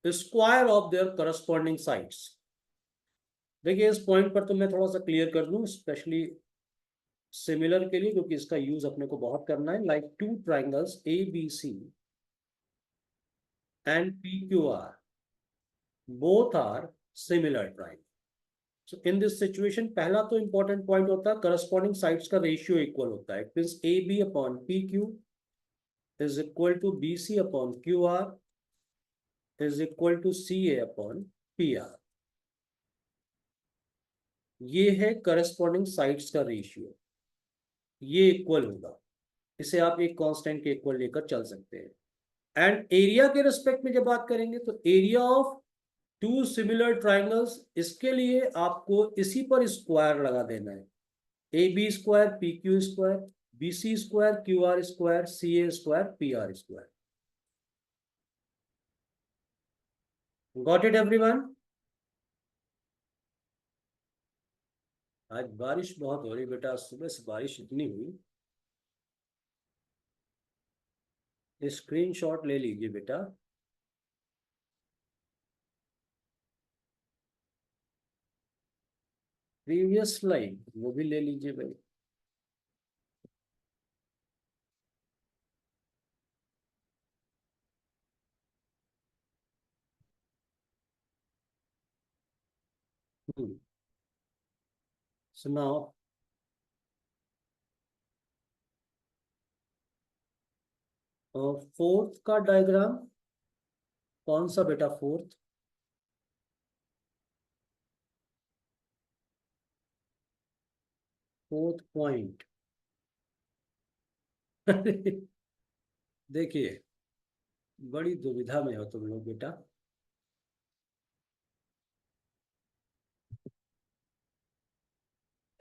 square of their corresponding sides. देखिए, इस पॉइंट पर तो मैं थोड़ा सा क्लियर कर दूं, स्पेशली सिमिलर के लिए, क्योंकि इसका यूज अपने को बहुत करना है. Like two triangles A B C and P Q R, both are similar triangle. So in this situation पहला तो इंपॉर्टेंट पॉइंट होता है करस्पॉन्डिंग साइड्स का रेशियो इक्वल होता है. It means A B upon P Q is equal to B C upon Q R is equal to C A upon P R. ये है corresponding sides का ratio, ये equal होगा. इसे आप एक कांस्टेंट के इक्वल लेकर चल सकते हैं. एंड एरिया के रिस्पेक्ट में जब बात करेंगे तो area of two similar triangles, इसके लिए आपको इसी पर स्क्वायर लगा देना है. A B square P Q square, B C square Q R square, C A square P R square. Got it everyone? आज बारिश बहुत हो रही बेटा, सुबह से बारिश इतनी हुई. स्क्रीनशॉट ले लीजिए बेटा. प्रीवियस स्लाइड वो भी ले लीजिए भाई. सुनाओ. फोर्थ का डायग्राम कौन सा बेटा? Fourth point. देखिए, बड़ी दुविधा में हो तुम लोग बेटा.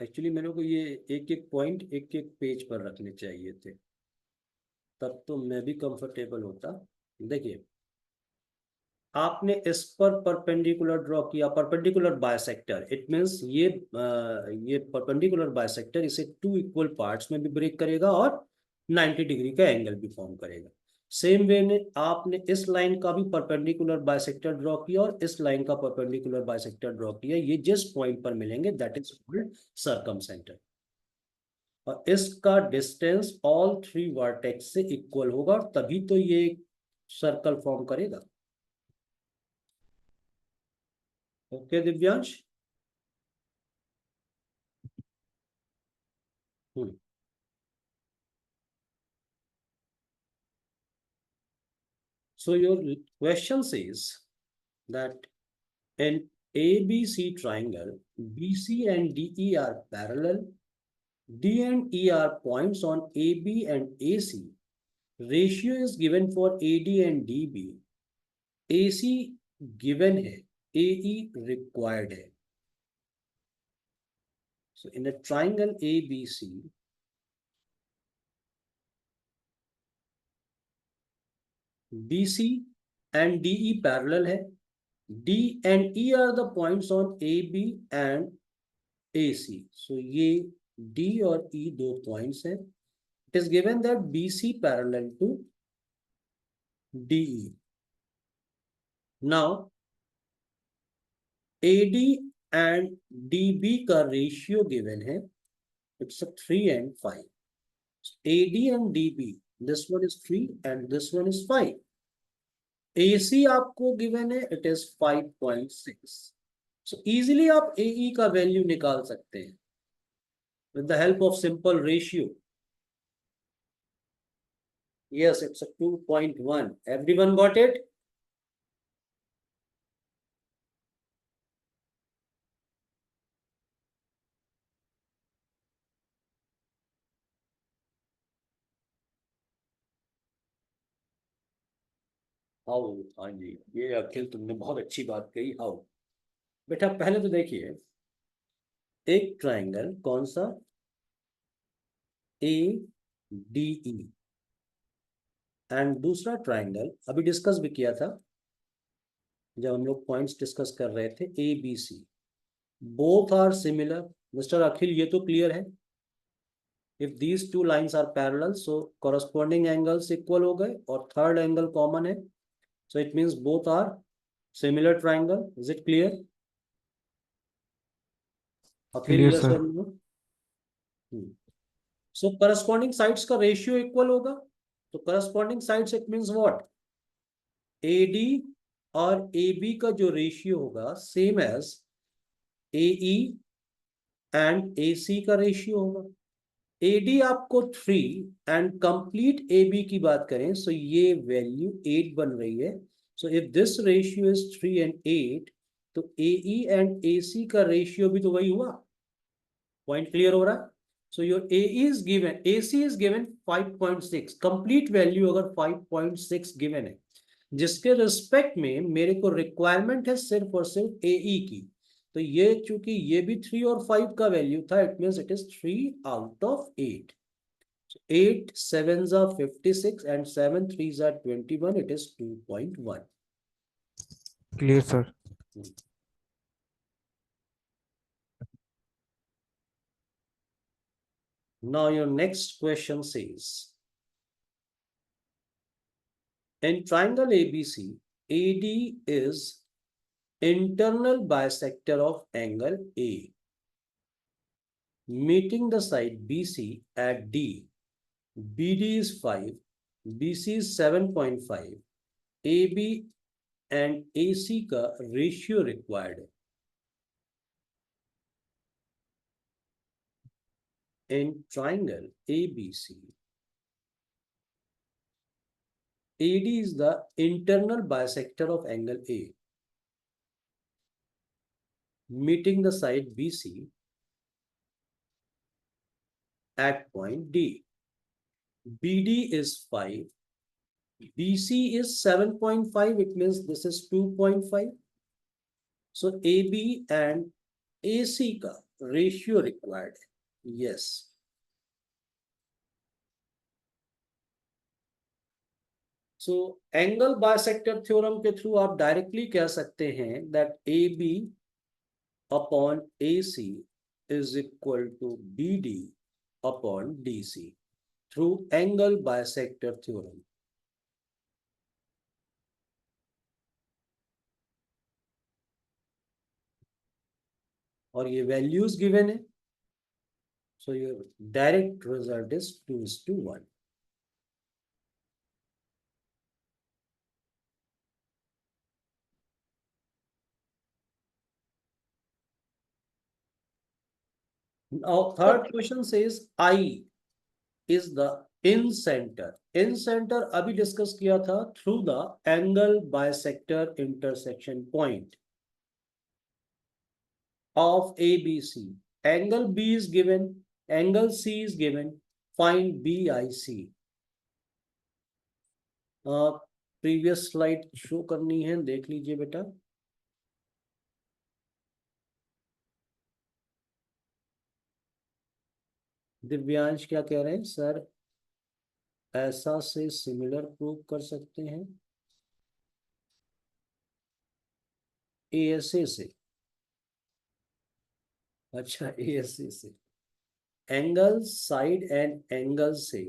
एक्चुअली मेरे को ये एक एक पॉइंट एक एक पेज पर रखने चाहिए थे, तब तो मैं भी कंफर्टेबल होता. देखिए, आपने इस पर परपेंडिकुलर ड्रॉ किया, परपेंडिकुलर बाइसेक्टर, इट मींस ये परपेंडिकुलर बाइसेक्टर इसे 2 इक्वल पार्ट्स में भी ब्रेक करेगा और 90 डिग्री का एंगल भी फॉर्म करेगा। सेम वे में आपने इस लाइन का भी परपेंडिकुलर बाइसेक्टर ड्रॉ किया और इस लाइन का परपेंडिकुलर बाइसेक्टर ड्रॉ किया, ये जिस पॉइंट पर मिलेंगे दैट इज कॉल्ड सर्कमसेंटर, और इसका डिस्टेंस ऑल 3 वर्टेक्स से इक्वल होगा और तभी तो ये सर्कल फॉर्म करेगा। Okay Divyansh. So your question says that in ABC triangle, BC and DE are parallel. D and E are points on AB and AC. Ratio is given for AD and DB. AC given है, AE required है. So in a triangle ABC, BC and DE parallel है. D and E are the points on AB and AC. So ये D और E दो points हैं. It is given that BC parallel to DE. Now AD and DB का ratio given है. It's a 3 and 5. So AD and DB, this one is 3 and this one is 5. AC आपको given है, it is 5.6. So easily आप AE का value निकाल सकते हैं with the help of simple ratio. Yes, it's a 2.1. Everyone got it? How, हाँ जी, ये अखिल तुमने बहुत अच्छी बात कही। हाउ बेटा, पहले तो देखिए एक ट्राइंगल कौन सा, ए डी ई, एंड दूसरा ट्राइंगल अभी डिस्कस भी किया था जब हम लोग पॉइंट्स डिस्कस कर रहे थे, A B C, both are similar. Mister Akhil ये तो क्लियर है, if these two lines are parallel so corresponding angles equal हो गए और थर्ड एंगल कॉमन है, so it means both are similar triangle. Is it clear? Clear, yes sir. or no? So corresponding sides का ratio equal होगा, तो corresponding sides it means what? AD और AB का जो ratio होगा same as AE and AC का ratio होगा। AD आपको 3 and complete AB की बात करें so ये value 8 बन रही है। So if this ratio is 3 and 8, तो AE and AC का ratio भी तो वही हुआ। Point clear हो रहा है? So your AE is given, AC is given 5.6, complete value अगर 5.6 given है, जिसके रिस्पेक्ट में मेरे को रिक्वायरमेंट है सिर्फ और सिर्फ AE की, तो ये चूंकि ये भी 3 और 5 का वैल्यू था, it means it is 3 out of 8. So 8 7s are 56 and 7 3s are 21. It is 2.1. Clear, sir. Now your next question says, in triangle ABC, AD is internal bisector of angle A, meeting the side BC at D. BD is 5, BC is 7.5, AB and AC का ratio required है। In triangle ABC, AD is the internal bisector of angle A, meeting the side BC at point D. BD is 5, BC is 7.5, it means this is 2.5. So AB and AC का ratio required है। Yes. So angle bisector theorem के through आप directly कह सकते हैं that A B upon A C is equal to B D upon D C through angle bisector theorem. और ये values given है, so your direct result is 2:1। Now, third question says I is the in center. In center अभी discuss किया था through the angle bisector intersection point of ABC. Angle B is given, angle C is given. Find BIC. Previous slide show करनी है, देख लीजिए बेटा। दिव्यांश क्या कह रहे हैं सर, ऐसा से सिमिलर प्रूव कर सकते हैं ASA से। अच्छा, ASA से एंगल साइड एंड एंगल से,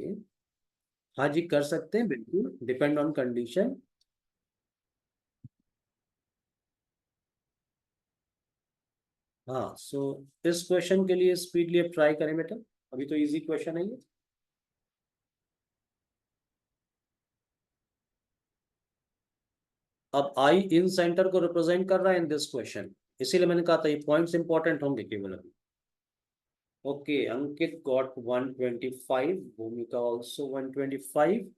हाँ जी कर सकते हैं बिल्कुल, डिपेंड ऑन कंडीशन। हाँ, सो इस क्वेश्चन के लिए स्पीडली अब ट्राई करें बेटा, अभी तो इजी क्वेश्चन है ये। अब आई इन सेंटर को रिप्रेजेंट कर रहा है इन दिस क्वेश्चन, इसीलिए मैंने कहा था ये पॉइंट्स इंपॉर्टेंट होंगे केवल अभी। ओके, अंकित गॉट 125, भूमिका ऑल्सो 125।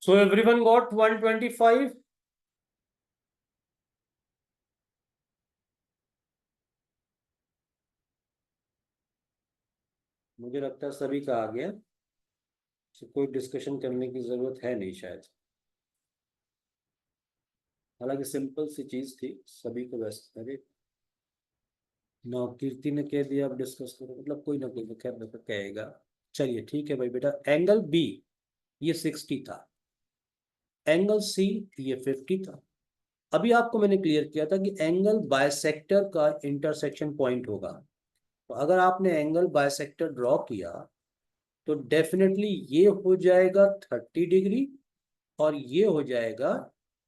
So everyone got 125? मुझे लगता है सभी का आ गया, तो कोई डिस्कशन करने की जरूरत है नहीं शायद। हालांकि सिंपल सी चीज थी, सभी को वैसे, अरे ना कीर्ति ने कह दिया अब डिस्कस करो, मतलब कोई ना कोई तो खैर तो कहेगा। चलिए ठीक है भाई बेटा, एंगल बी ये 60 था, एंगल सी ये 50 था। अभी आपको मैंने क्लियर किया था कि एंगल बायसेक्टर का इंटरसेक्शन पॉइंट होगा। तो अगर आपने एंगल बायसेक्टर ड्रॉ किया तो डेफिनेटली ये हो जाएगा 30 डिग्री और ये हो जाएगा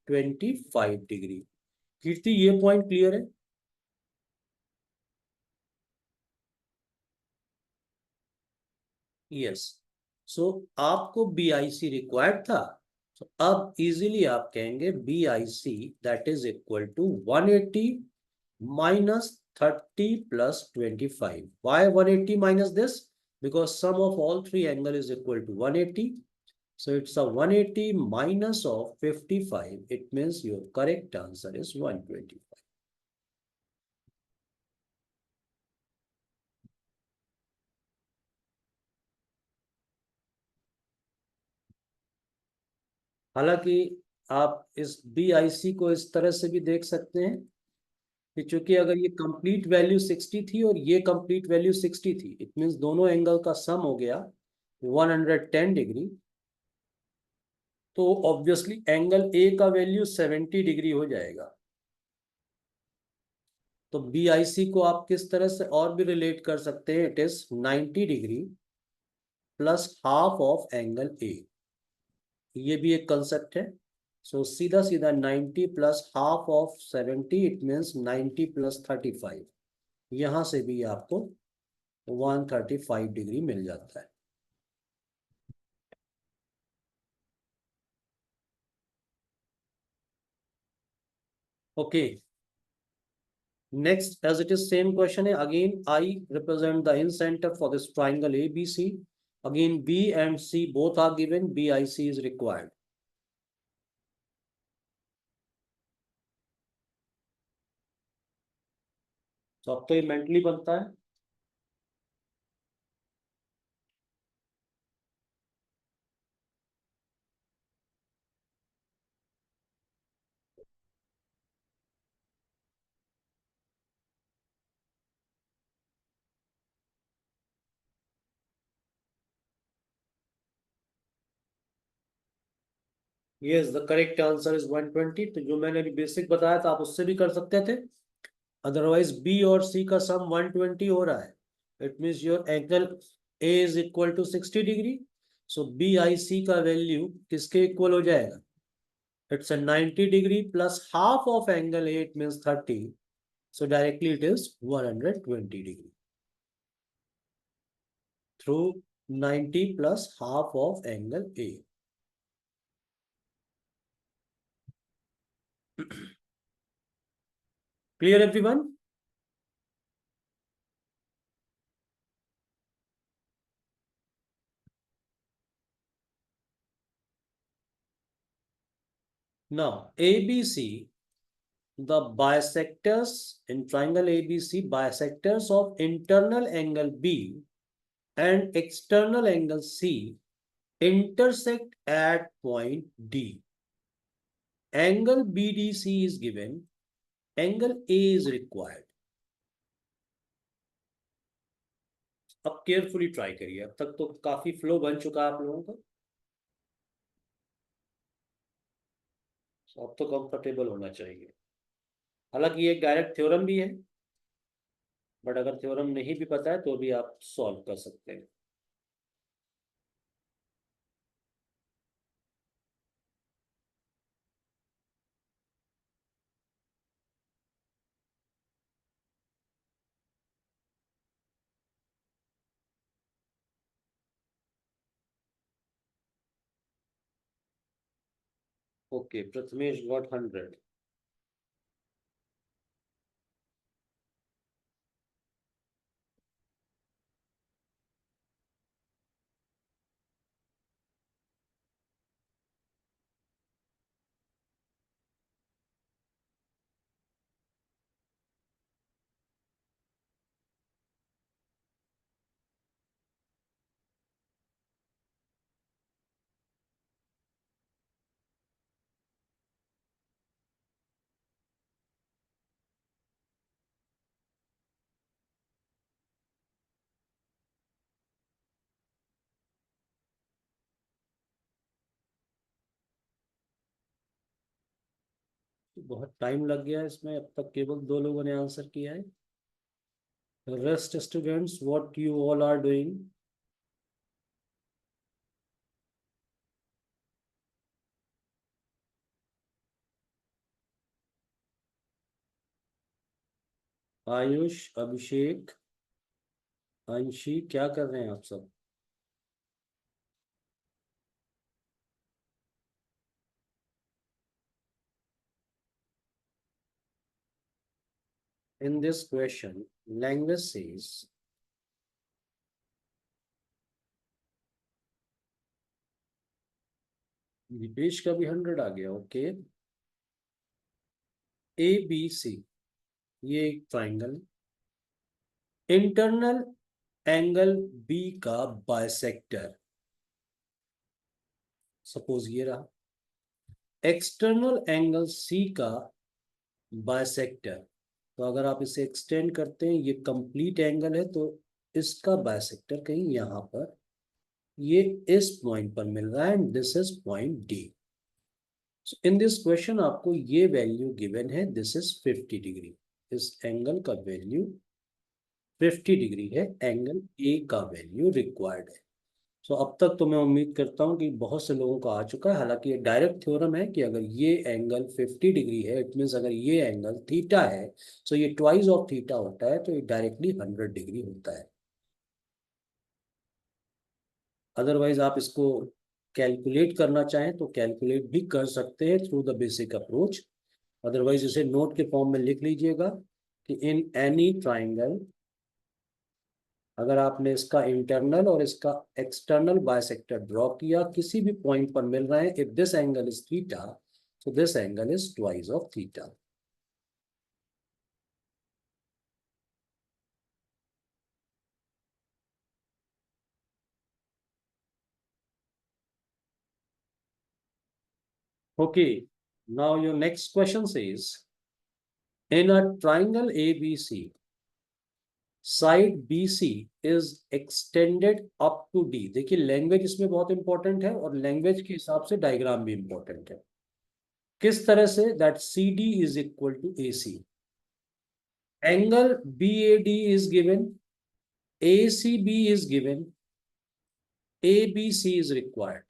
25 डिग्री। कीर्ति ये पॉइंट क्लियर है? यस। सो आपको BIC रिक्वायर्ड था, तो अब इजीली आप कहेंगे BIC that is equal to 180 minus 30 plus 25. Why 180 minus this? Because sum of all three angle is equal to 180. So it's a 180 minus of 55. It means your correct answer is 125. हालांकि आप इस BIC को इस तरह से भी देख सकते हैं कि चूंकि अगर ये कंप्लीट वैल्यू 60 थी और ये कंप्लीट वैल्यू 60 थी, इट मीन्स दोनों एंगल का सम हो गया 110 डिग्री। तो ऑब्वियसली एंगल ए का वैल्यू 70 डिग्री हो जाएगा। तो BIC को आप किस तरह से और भी रिलेट कर सकते हैं, it is 90 degree plus half of angle A, ये भी एक कंसेप्ट है। सो सीधा सीधा 90 plus half of 70, it means 90 plus 35, यहां से भी आपको 135 डिग्री मिल जाता है। Okay, next as it is same question है, again I represent the in center for this triangle ABC. Again B and C both are given, BIC is required. तो अब तो ये मेंटली बनता है। Yes, the correct answer is 120। तो जो मैंने अभी बेसिक बताया था आप उससे भी कर सकते थे। अदरवाइज बी और सी का सम 120 हो रहा है। It means your angle A is equal to 60 degree. So B I C का वैल्यू किसके इक्वल हो जाएगा? It's a 90 degree plus half of angle A, it means 30. So directly it is 120 degree through 90 plus half of angle A. Clear everyone? Now ABC, the bisectors in triangle ABC, bisectors of internal angle B and external angle C intersect at point D. Angle BDC is given, angle A is required. अब carefully try करिए। अब तक तो काफी flow बन चुका है आप लोगों का, अब तो कंफर्टेबल होना चाहिए। हालांकि ये एक डायरेक्ट थ्योरम भी है, बट अगर थ्योरम नहीं भी पता है तो भी आप सॉल्व कर सकते हैं। Okay, Prathamesh got 100। बहुत टाइम लग गया इसमें, अब तक केवल 2 लोगों ने आंसर किया है। Rest students, what you all are doing? Ayush, Abhishek, Anshi, क्या कर रहे हैं आप सब? In this question, language says Dipesh का भी 100 आ गया। ओके, ए बी सी ये एक ट्राइंगल, इंटरनल एंगल बी का बाइसेक्टर सपोज ये रहा, एक्सटर्नल एंगल सी का बाइसेक्टर। तो अगर आप इसे एक्सटेंड करते हैं, ये कंप्लीट एंगल है, तो इसका बाइसेक्टर कहीं यहां पर, ये इस पॉइंट पर मिल रहा है, and this is point D. In this question आपको ये वैल्यू गिवन है, दिस इज 50 डिग्री। इस एंगल का वैल्यू 50 डिग्री है, एंगल ए का वैल्यू रिक्वायर्ड है। सो अब तक तो मैं उम्मीद करता हूँ कि बहुत से लोगों को आ चुका है। हालांकि ये डायरेक्ट थ्योरम है कि अगर ये एंगल 50 डिग्री है, इट मीन्स अगर ये एंगल थीटा है, सो ये ट्वाइस ऑफ थीटा होता है, तो ये डायरेक्टली 100 डिग्री होता है। अदरवाइज आप इसको कैलकुलेट करना चाहें तो कैलकुलेट भी कर सकते हैं through the basic approach. Otherwise इसे नोट के फॉर्म में लिख लीजिएगा कि इन एनी ट्राइंगल, अगर आपने इसका इंटरनल और इसका एक्सटर्नल बाइसेक्टर ड्रॉ किया, किसी भी पॉइंट पर मिल रहे हैं, if this angle is theta, so this angle is twice of theta. Okay, now your next question says, in a triangle ABC, side BC is extended up to D। देखिए language इसमें बहुत important है और language के हिसाब से diagram भी important है। किस तरह से? That CD is equal to AC, angle BAD is given, ACB is given, ABC is required.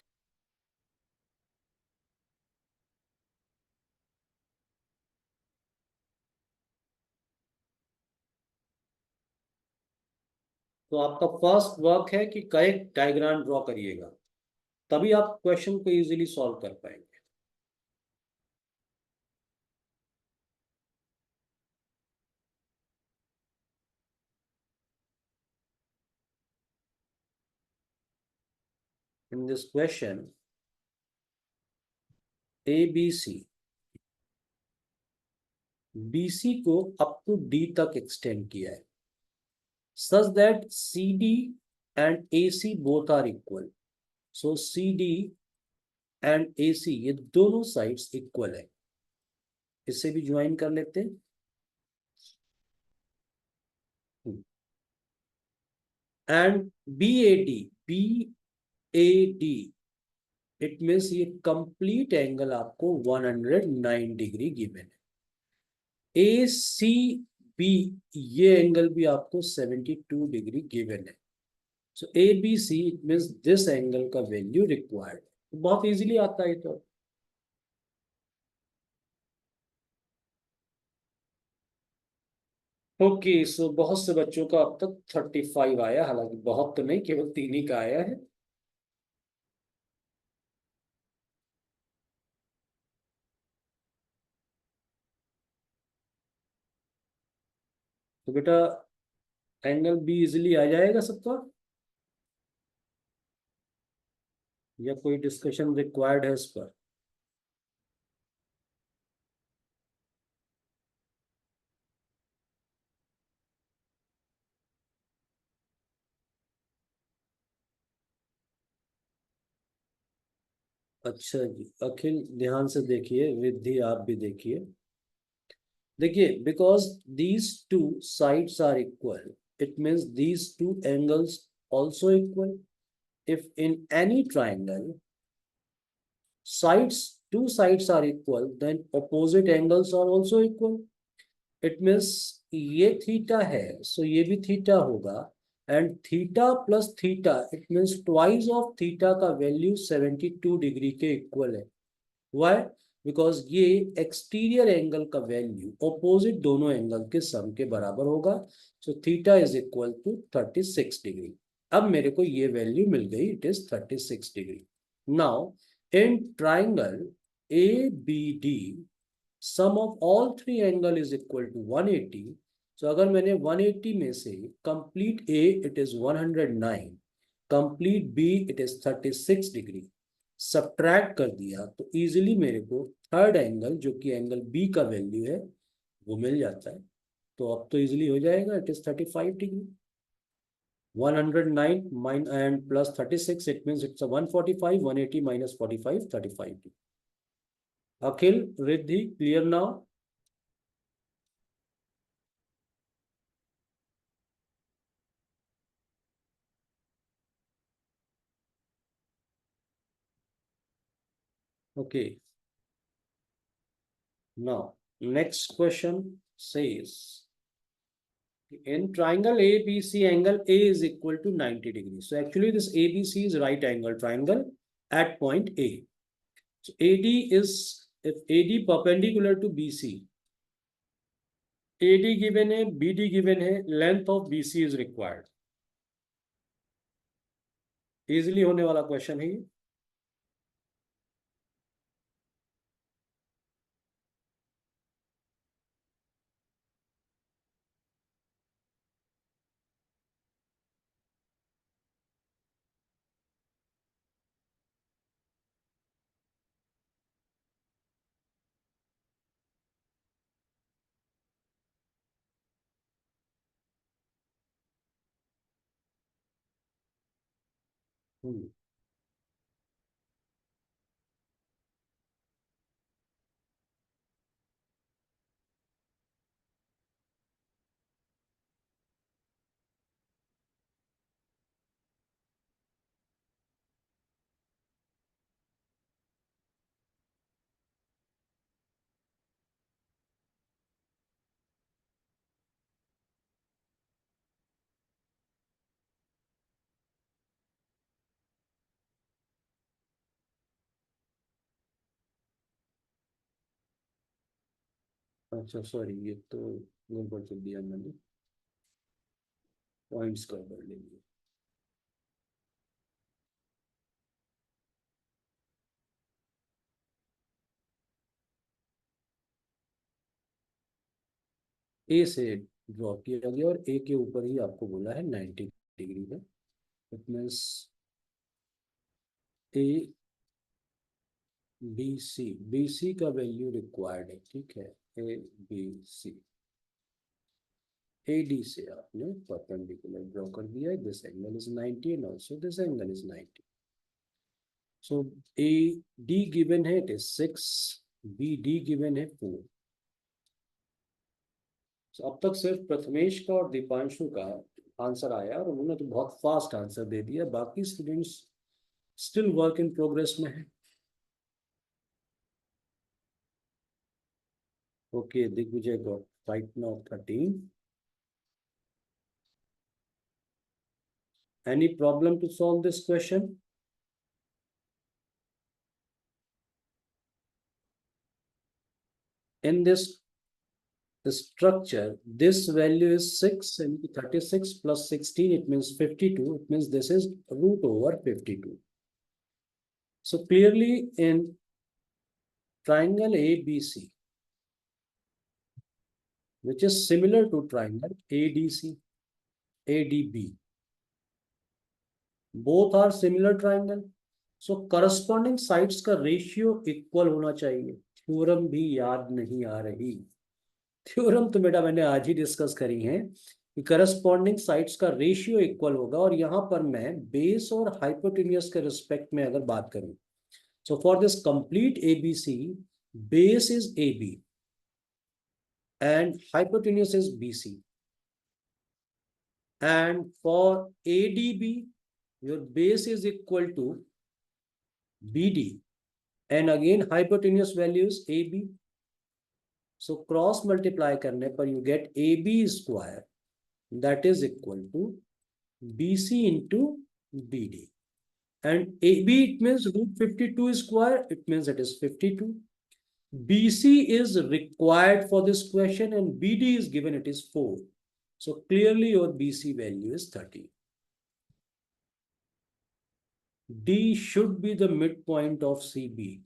तो आपका फर्स्ट वर्क है कि करेक्ट डायग्राम ड्रॉ करिएगा, तभी आप क्वेश्चन को इजीली सॉल्व कर पाएंगे। In this question, ABC BC को अप टू D तक एक्सटेंड किया है, such that CD and AC both are equal. So CD and AC ये दोनों साइड्स इक्वल है। इससे भी ज्वाइन कर लेते हैं। एंड BAD इट मीन्स ये कंप्लीट एंगल आपको 109 डिग्री गिवन है। ACB ये एंगल भी आपको 72 डिग्री गिवन है। सो ABC it means this angle का वैल्यू रिक्वायर्ड। बहुत इजीली आता है तो। ओके सो बहुत से बच्चों का अब तक 35 आया, हालांकि बहुत तो नहीं, केवल 3 ही का आया है। तो बेटा एंगल बी इजिली आ जाएगा सबका, या कोई डिस्कशन रिक्वायर्ड है इस पर? अच्छा जी अखिल ध्यान से देखिए, रिद्धि आप भी देखिए। देखिए because these two sides are equal it means these two angles also equal. If in any triangle sides two sides are equal then opposite angles are also equal. It means ये थीटा है so ये भी theta होगा, and theta plus theta it means twice of theta का value 72 degree के equal है। Why? Because ये exterior angle का वैल्यू ऑपोजिट दोनों एंगल के सम के बराबर होगा। So theta is equal to 36 degree. अब मेरे को ये वैल्यू मिल गई, it is 36 degree. Now in triangle ABD sum of all three angle is equal to 180। So अगर मैंने 180 में से complete A it is 109, complete B it is 36 degree subtract कर दिया तो इजीली मेरे को थर्ड एंगल जो कि एंगल B का वैल्यू है वो मिल जाता है। तो अब तो इजीली हो जाएगा, it is 35 degree. 109 mine and plus 36 it means it's 145, 180 minus 45, 35 degree. Akhil Riddhi clear now? Okay, now next question says in triangle ABC angle A is equal to 90 degrees. So actually this ABC is right angle triangle at point A. So AD is, if AD perpendicular to BC, AD given है, BD given है, length of BC is required. Easily होने वाला question है ये। अच्छा sorry, ये तो गड़बड़ कर दिया मैंने, पॉइंट्स गड़बड़ लेंगे। ए से ड्रॉ किया गया और ए के ऊपर ही आपको बोला है 90 डिग्री में। It means A B C का वैल्यू रिक्वायर्ड है, ठीक है। A B C, A D से आपने परपेंडिकुलर ड्रॉ कर दिया है। This angle is 90 and also this angle is 90। So A D given है, it is 6, B D given है 4। अब तक सिर्फ प्रथमेश का और दीपांशु का आंसर आया और उन्होंने तो बहुत फास्ट आंसर दे दिया। बाकी students still work in progress में है। Okay, Digvijay got right now 13। Any problem to solve this question? In this structure, this value is 6 and 36 plus 16, it means 52. It means this is root over 52. So clearly in triangle ABC, which is similar to triangle ADC, ADB, both are similar triangle. So corresponding sides का ratio equal होना चाहिए। Theorem भी याद नहीं आ रही। Theorem तो बेटा मैंने आज ही डिस्कस करी है कि करस्पॉन्डिंग साइड्स का रेशियो इक्वल होगा। और यहां पर मैं बेस और हाइपोटेन्यूज के रिस्पेक्ट में अगर बात करूं, सो for this complete ABC, base is AB and hypotenuse is BC, and for ADB your base is equal to BD and again hypotenuse value is AB. So cross multiply करने पर you get AB square, that is equal to BC into BD, and AB it means root 52 square, it means it is 52. BC is required for this question and BD is given, it is 4. So clearly your BC value is 30. D should be the midpoint of CB.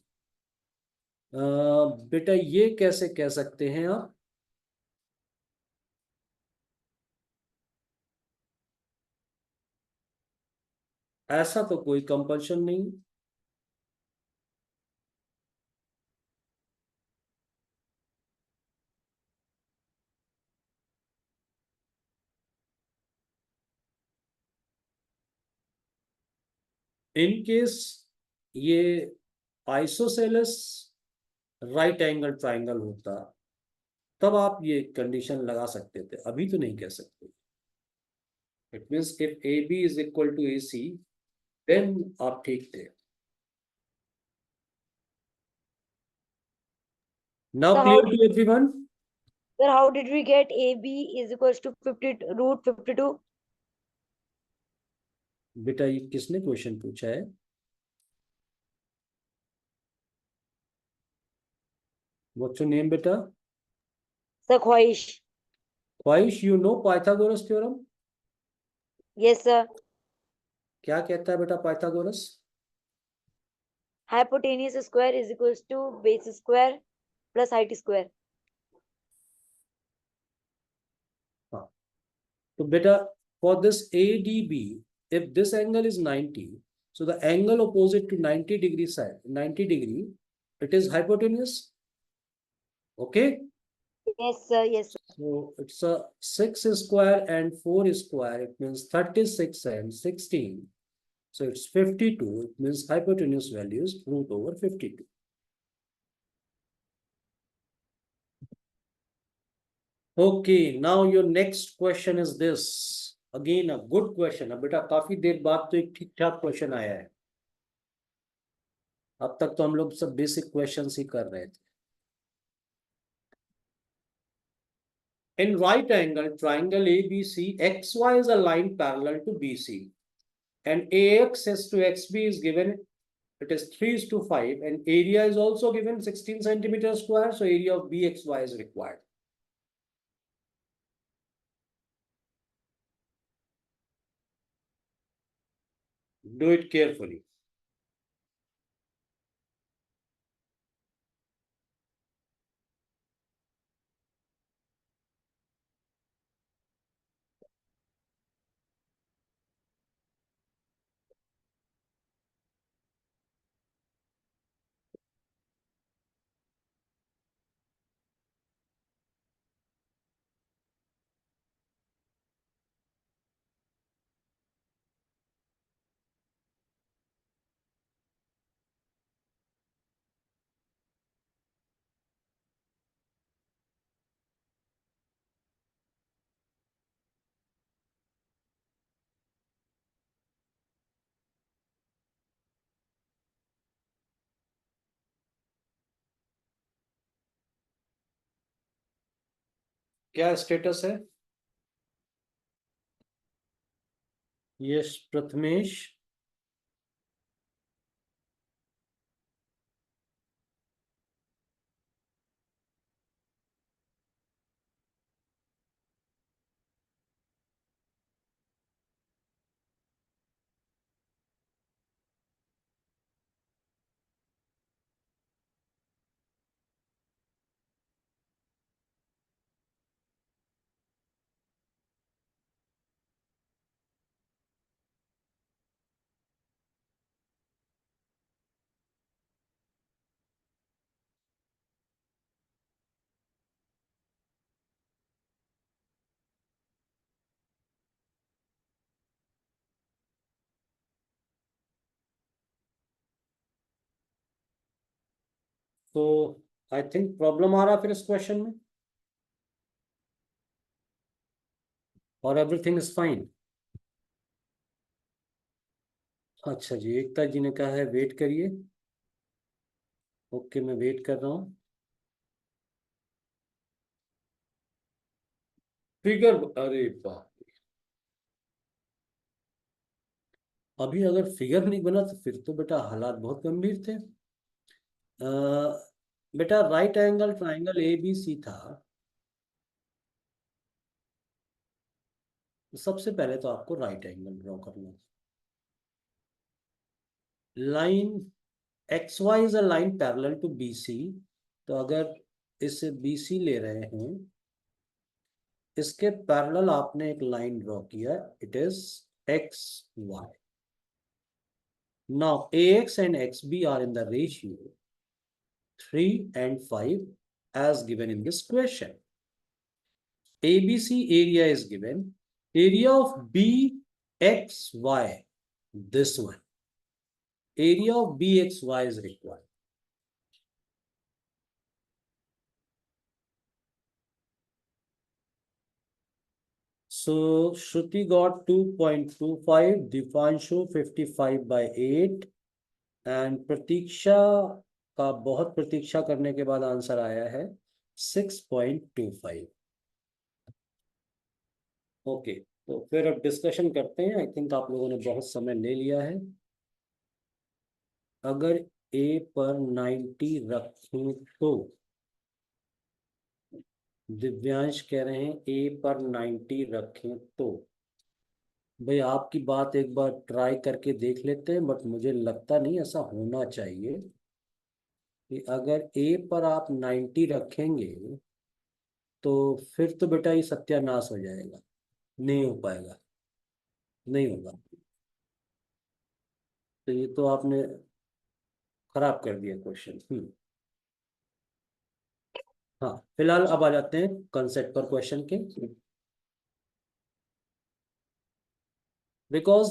बेटा ये कैसे कह सकते हैं आप? ऐसा तो कोई कंपल्शन नहीं। इन केस ये आइसोसेलेस राइट एंगल ट्राइंगल होता तब आप ये कंडीशन लगा सकते थे, अभी तो नहीं कह सकते। It means if AB is equal to AC, then आप ठीक थे। Now So clear how, to everyone? sir, how did we get AB is equals to 50 root 52? बेटा ये किसने क्वेश्चन पूछा है? What's your name बेटा? Sir, Khwahish. Khwahish, you know Pythagoras theorem? Yes, sir. क्या कहता है बेटा Pythagoras? Hypotenuse square is equals to base square plus height square. हाँ, तो बेटा for this ADB, if this angle is 90, so the angle opposite to 90 degree side, 90 degree, it is hypotenuse. Okay? Yes, sir. Yes, sir. So it's a 6 square and 4 square, it means 36 and 16. So it's 52, it means hypotenuse value is root over 52. Okay, now your next question is this. Again a good question. अब बेटा काफी देर बाद तो एक ठीक ठाक question आया है। अब तक तो हम लोग सब बेसिक क्वेश्चंस ही कर रहे थे। In right angle triangle ABC, XY is a line parallel to BC and AX is to XB is given, it is 3:5, and area is also given 16 centimeters square, so area of BXY is required. Do it carefully. क्या status है? यश प्रथमेश, तो I think problem आ रहा फिर इस question में, और everything is fine? अच्छा जी, एकता जी ने कहा है वेट करिए। ओके, मैं वेट कर रहा हूँ। फिगर, अरे बाप, अभी अगर फिगर नहीं बना तो फिर तो बेटा हालात बहुत गंभीर थे। बेटा राइट एंगल ट्राइंगल ABC था, तो सबसे पहले तो आपको राइट एंगल ड्रॉ करना है। Line XY is a line parallel to BC, तो अगर इसे BC ले रहे हैं, इसके पैरेलल आपने एक लाइन ड्रॉ किया, it is XY. Now AX and XB are in the ratio 3 and 5 as given in this question. ABC area is given. Area of BXY, this one. Area of BXY is required. So Shruti got 2.25, Dipanshu 55/8, and प्रतीक्षा का बहुत प्रतीक्षा करने के बाद answer आया है 6.25. Okay, तो फिर अब डिस्कशन करते हैं। आई थिंक आप लोगों ने बहुत समय ले लिया है। अगर A पर 90 रखें तो, दिव्यांश कह रहे हैं A पर 90 रखें तो, भाई आपकी बात एक बार ट्राई करके देख लेते हैं, बट मुझे लगता नहीं ऐसा होना चाहिए कि अगर A पर आप 90 रखेंगे तो फिर तो बेटा ये सत्यानाश हो जाएगा, नहीं हो पाएगा, नहीं होगा। तो ये तो आपने खराब कर दिया क्वेश्चन। हाँ, फिलहाल अब आ जाते हैं कंसेप्ट पर क्वेश्चन के। बिकॉज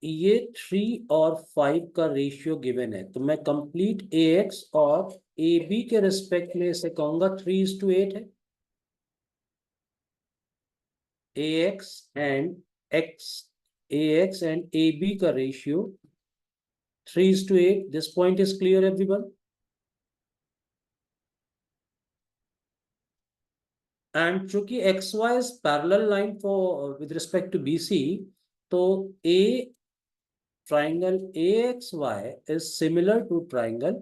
ये 3 और 5 का रेशियो गिवन है, तो मैं कंप्लीट AX और AB के रिस्पेक्ट में इसे कहूंगा 3:8 है। AX and AB का ratio 3:8. This point is clear everyone? And चूंकि XY is parallel line for with respect to BC, तो A triangle AXY is similar to triangle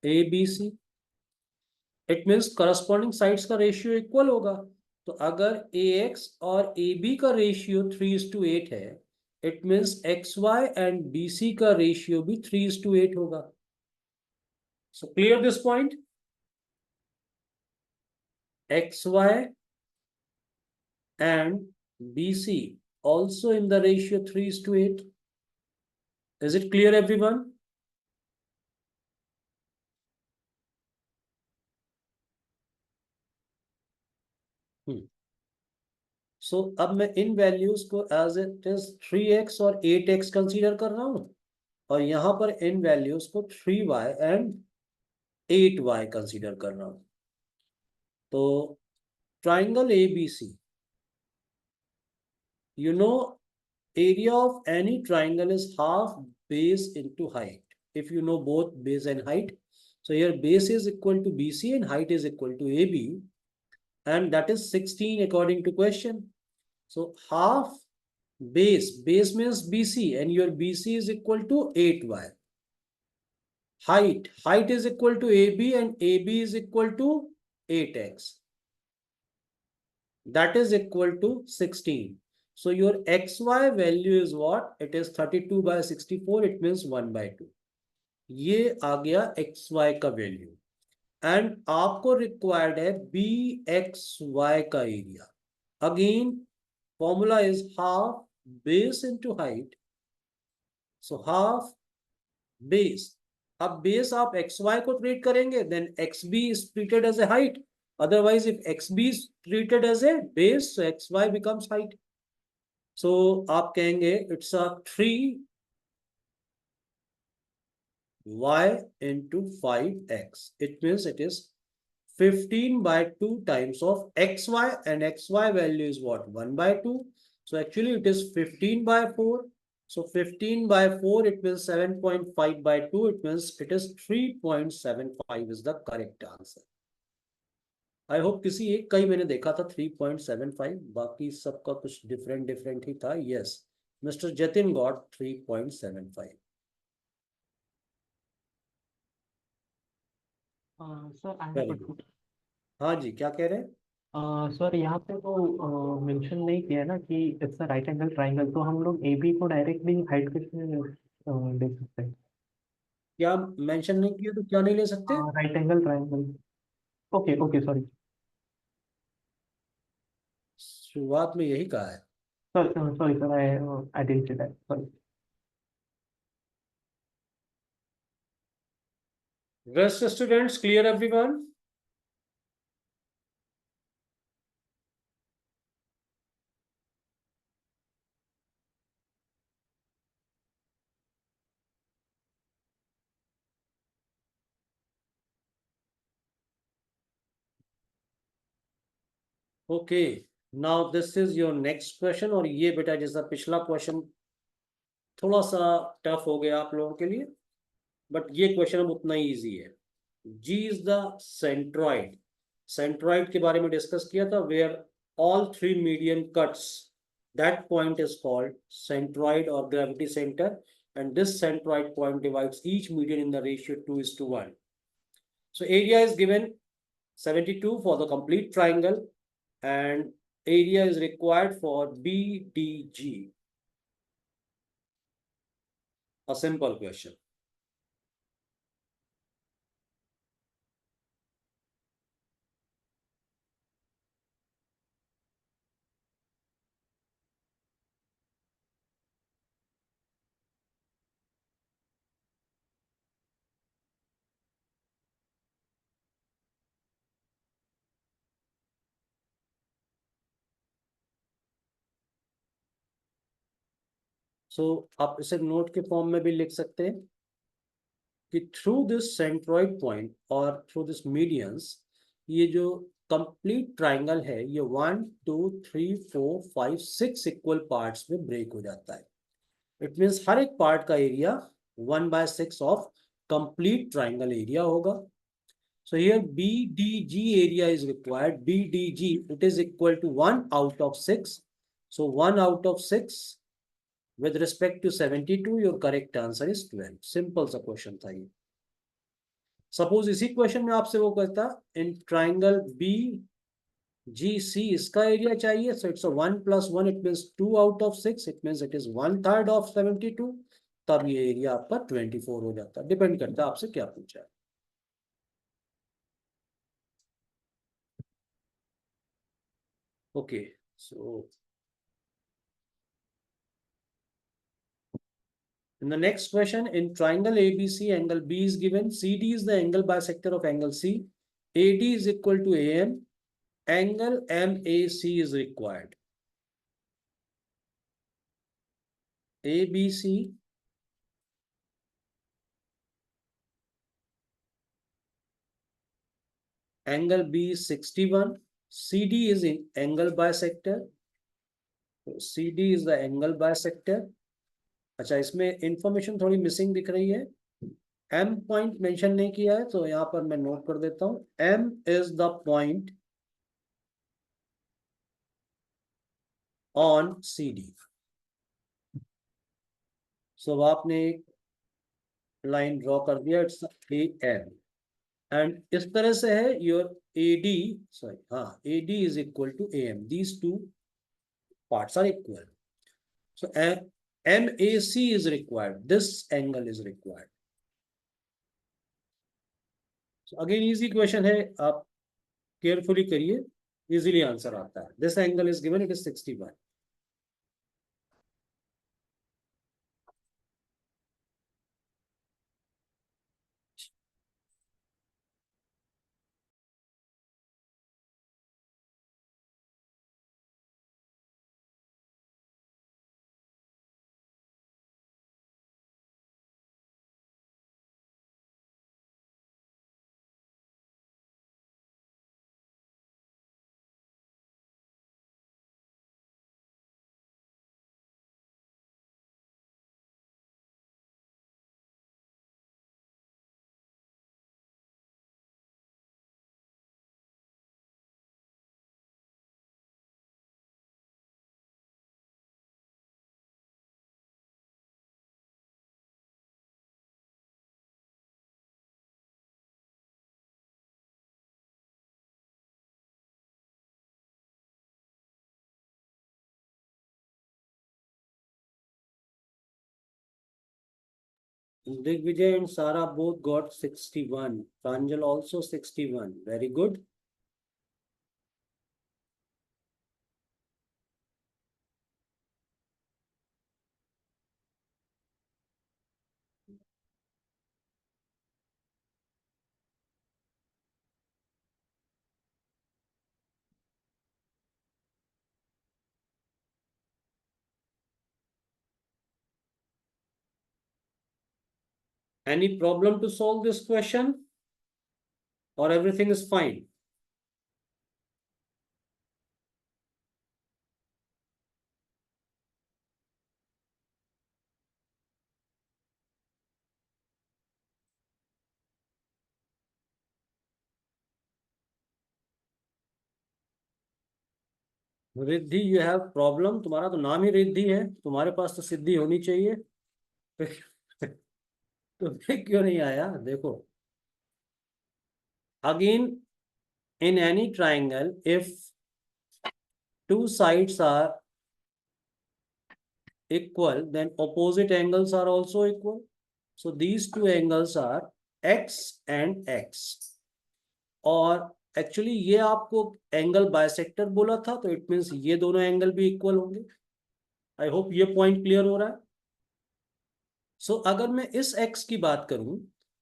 ABC. It means corresponding sides का ratio equal होगा. तो अगर AX और AB का ratio 3:8 है, it means XY and BC का ratio भी 3:8 होगा. So clear this point? XY and BC also in the ratio 3:8. Is it clear, everyone? So अब मैं इन वैल्यूज को एज इट इज 3x और 8x कंसीडर कर रहा हूं, और यहां पर इन वैल्यूज को 3y एंड 8y कंसीडर कर रहा हूं. तो triangle ABC, you know, area of any triangle is half base into height. If you know both base and height, so here base is equal to BC and height is equal to AB, and that is 16 according to question. So half base means BC, and your BC is equal to 8y. Height is equal to AB, and AB is equal to 8x. That is equal to 16. So your XY value is what? It is 32/64. It means 1/2. ये आ गया XY का value. And आपको required है BXY का area. Again formula is half base into height. So half base. अब base आप XY को treat करेंगे, then XB is treated as a height. Otherwise, if XB is treated as a base, so XY becomes height. So आप कहेंगे it's a 3y into 5x. It means it is 15/2 times of XY, and XY value is what? 1/2. So actually it is 15/4. So 15/4, it means 7.5/2. It means it is 3.75 is the correct answer. I hope किसी एक का ही मैंने देखा था 3.75, बाकी सबका कुछ different ही था. Yes, mister Jatin got 3.75. Sir I Very have good. हाँ जी, क्या कह रहे हैं? सर यहाँ पे तो मेंशन नहीं किया है ना कि it's a right angle triangle, तो हम लोग AB को डायरेक्टली हाइट कैसे ले सकते हैं? क्या मेंशन नहीं किया तो क्या नहीं ले सकते? Right angle triangle. Okay okay sorry शुरुआत में यही कहा है. Sir, sorry sir, I didn't say that, sorry. Rest students, clear everyone? Okay, now this is your next question. और ये बेटा जैसा पिछला क्वेश्चन थोड़ा सा टफ हो गया आप लोगों के लिए, बट ये क्वेश्चन अब उतना ही इजी है. G is the centroid. Centroid के बारे में डिस्कस किया था, where all three median cuts. That point is called centroid or gravity center, and this centroid point divides each median in the ratio 2:1. So area is given 72 for the complete triangle, and area is required for BDG. A simple question. So आप इसे note के form में भी लिख सकते हैं कि through this centroid point और थ्रू दिस मीडियंस, ये जो कंप्लीट ट्राइंगल है ये 1 2 3 4 5 6 इक्वल पार्ट्स में ब्रेक हो जाता है. इट मीन्स हर एक पार्ट का area 1/6 of complete triangle area होगा. So here BDG area is required. BDG, it is equal to 1 out of 6. So 1 out of 6 with respect to 72, your correct answer is 12. Simple सा question था ये. Suppose इसी question में आपसे वो कहता in triangle B जी सी इसका एरिया चाहिए, so it's a 1 + 1, it means 2 out of 6, it means it is 1/3 of 72. तब ये एरिया आपका 24 हो जाता है. डिपेंड करता है आपसे क्या पूछा है. Okay, so in the next question, in triangle ABC, angle B is given. CD is the angle bisector of angle C. AD is equal to AM. Angle MAC is required. ABC angle B is 61. CD is in angle bisector. So CD is the angle bisector. अच्छा, इसमें information थोड़ी missing दिख रही है. M point mention नहीं किया है, तो यहां पर मैं नोट कर देता हूं. M is the point on CD. So आपने एक लाइन ड्रॉ कर दिया, इट्स AM. एंड इस तरह से है योर AD, सॉरी हाँ, AD is equal to AM. These two parts are equal. So MAC is required. This angle is required. So again easy question है, आप केयरफुली करिए, इजीली आंसर आता है. This angle is given, it is 61. Digvijay and Sara both got 61. Pranjal also 61. Very good. Any problem to solve this question? Or everything is fine? Riddhi, you have problem. तुम्हारा तो नाम ही रिद्धि है, तुम्हारे पास तो सिद्धि होनी चाहिए. तो फिर क्यों नहीं आया? देखो, again in any triangle, if two sides are equal, then opposite angles are also equal. So these two angles are x and x. और एक्चुअली ये आपको एंगल बाइसेक्टर बोला था, तो इट मीन्स ये दोनों एंगल भी इक्वल होंगे. आई होप ये पॉइंट क्लियर हो रहा है. सो अगर मैं इस x की बात करूं,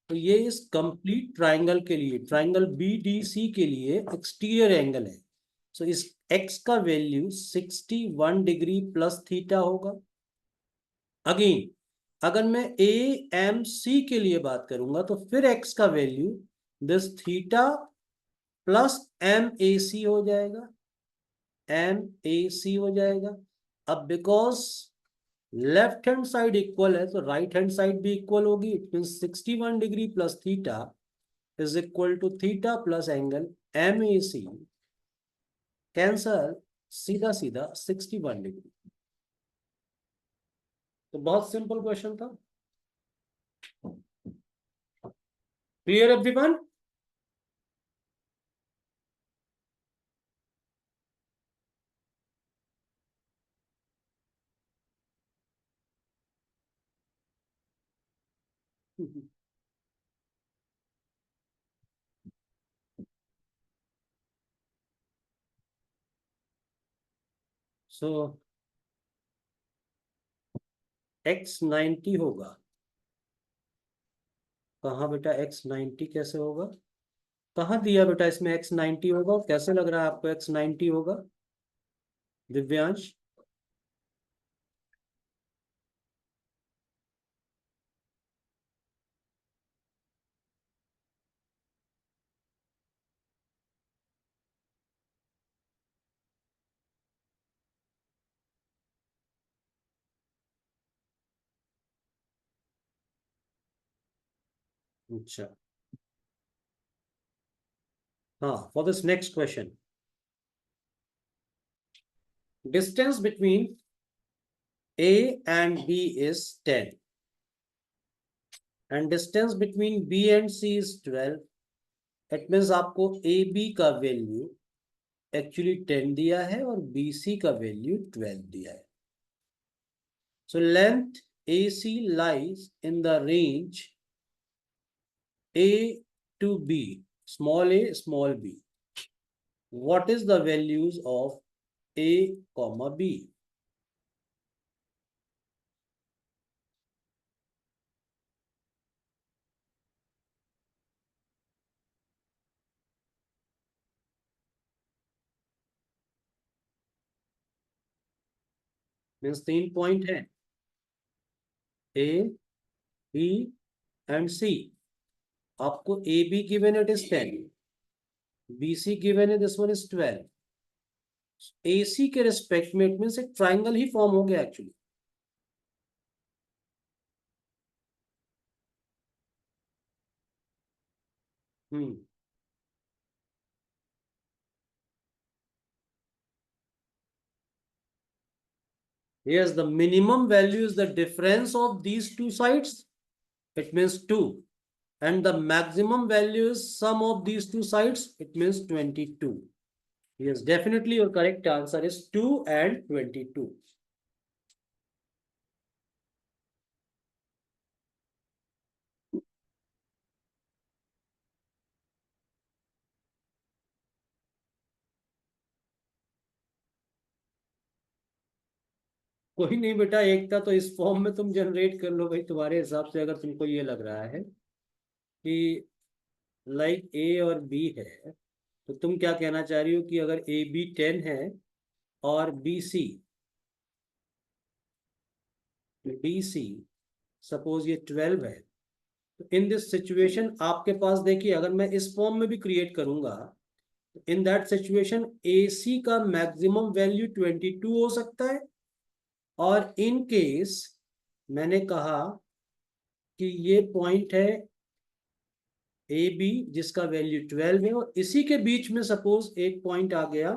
तो ये इस कंप्लीट ट्राइंगल के लिए, ट्राइंगल BDC के लिए एक्सटीरियर एंगल है. सो इस x का वैल्यू 61 डिग्री प्लस थीटा होगा. अगेन अगर मैं AMC के लिए बात करूंगा, तो फिर x का value this theta plus MAC हो जाएगा. MAC हो जाएगा. अब because left hand side equal है, तो राइट हैंड साइड भी इक्वल होगी. It means 61 degree plus theta is equal to theta plus angle MAC. Cancel, सीधा सीधा 61 डिग्री. तो बहुत सिंपल क्वेश्चन था। Clear everyone? सो x90 होगा कहाँ बेटा? x90 कैसे होगा? कहाँ दिया बेटा इसमें x90 होगा, और कैसे लग रहा है आपको x90 होगा दिव्यांश? अच्छा, हाँ, for this next question, distance between A and B is 10 and distance between B and C is 12. It means आपको AB का वैल्यू एक्चुअली 10 दिया है और BC का वैल्यू 12 दिया है. So length AC lies in the range A to B, small a, small b. What is the values of A, comma B? Means 3 point है A, B and C. आपको AB given it is 10, BC given है this one is 12. AC के respect में it means एक triangle ही form हो गया actually. Yes, the minimum value is the difference of these two sides. It means 2. And the maximum value is sum of these two sides. It means 22. Yes, definitely your correct answer is 2 and 22. कोई नहीं बेटा, एकता तो इस form में तुम generate कर लो भाई तुम्हारे हिसाब से, अगर तुमको ये लग रहा है कि लाइक ए और बी है, तो तुम क्या कहना चाह रही हो कि अगर ए बी 10 है और बी सी सपोज ये 12 है, तो इन दिस सिचुएशन आपके पास देखिए, अगर मैं इस फॉर्म में भी क्रिएट करूंगा, इन दैट सिचुएशन AC का मैक्सिमम वैल्यू 22 हो सकता है, और इन केस मैंने कहा कि ये पॉइंट है AB जिसका वैल्यू 12 है, और इसी के बीच में सपोज एक पॉइंट आ गया,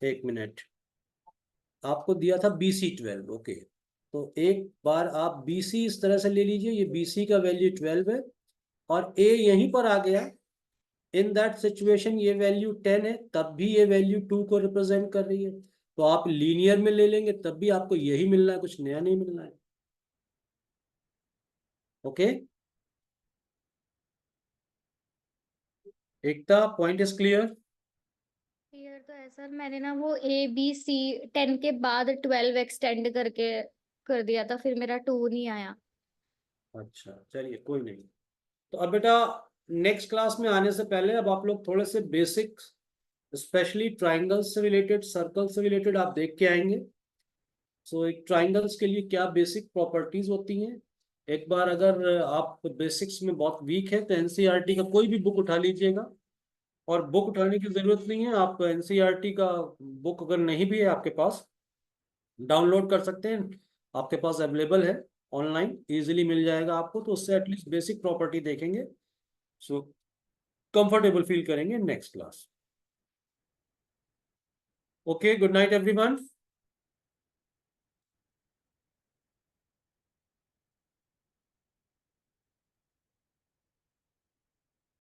एक मिनट, आपको दिया था BC 12. ओके, तो एक बार आप BC इस तरह से ले लीजिए, ये BC का वैल्यू 12 है और A यहीं पर आ गया. इन दैट सिचुएशन ये वैल्यू 10 है, तब भी ये वैल्यू 2 को रिप्रेजेंट कर रही है, तो आप लीनियर में ले लेंगे तब भी आपको यही मिलना है, कुछ नया नहीं मिलना है. Okay, Ekta point is clear? Clear तो है सर, मैंने ना वो ABC 10 के बाद 12 एक्सटेंड करके कर दिया था, फिर मेरा 2 नहीं आया. अच्छा चलिए कोई नहीं. तो अब बेटा नेक्स्ट क्लास में आने से पहले अब आप लोग थोड़े से बेसिक्स, स्पेशली ट्राइंगल्स से रिलेटेड, सर्कल से रिलेटेड आप देख के आएंगे. सो एक ट्राइंगल्स के लिए क्या बेसिक प्रॉपर्टीज होती हैं, एक बार अगर आप बेसिक्स में बहुत वीक है तो NCERT का कोई भी बुक उठा लीजिएगा, और बुक उठाने की जरूरत नहीं है, आप NCERT का बुक अगर नहीं भी है आपके पास, डाउनलोड कर सकते हैं, आपके पास अवेलेबल है ऑनलाइन, इजीली मिल जाएगा आपको, तो उससे एटलीस्ट बेसिक प्रॉपर्टी देखेंगे, सो कंफर्टेबल फील करेंगे next class. Okay, good night everyone.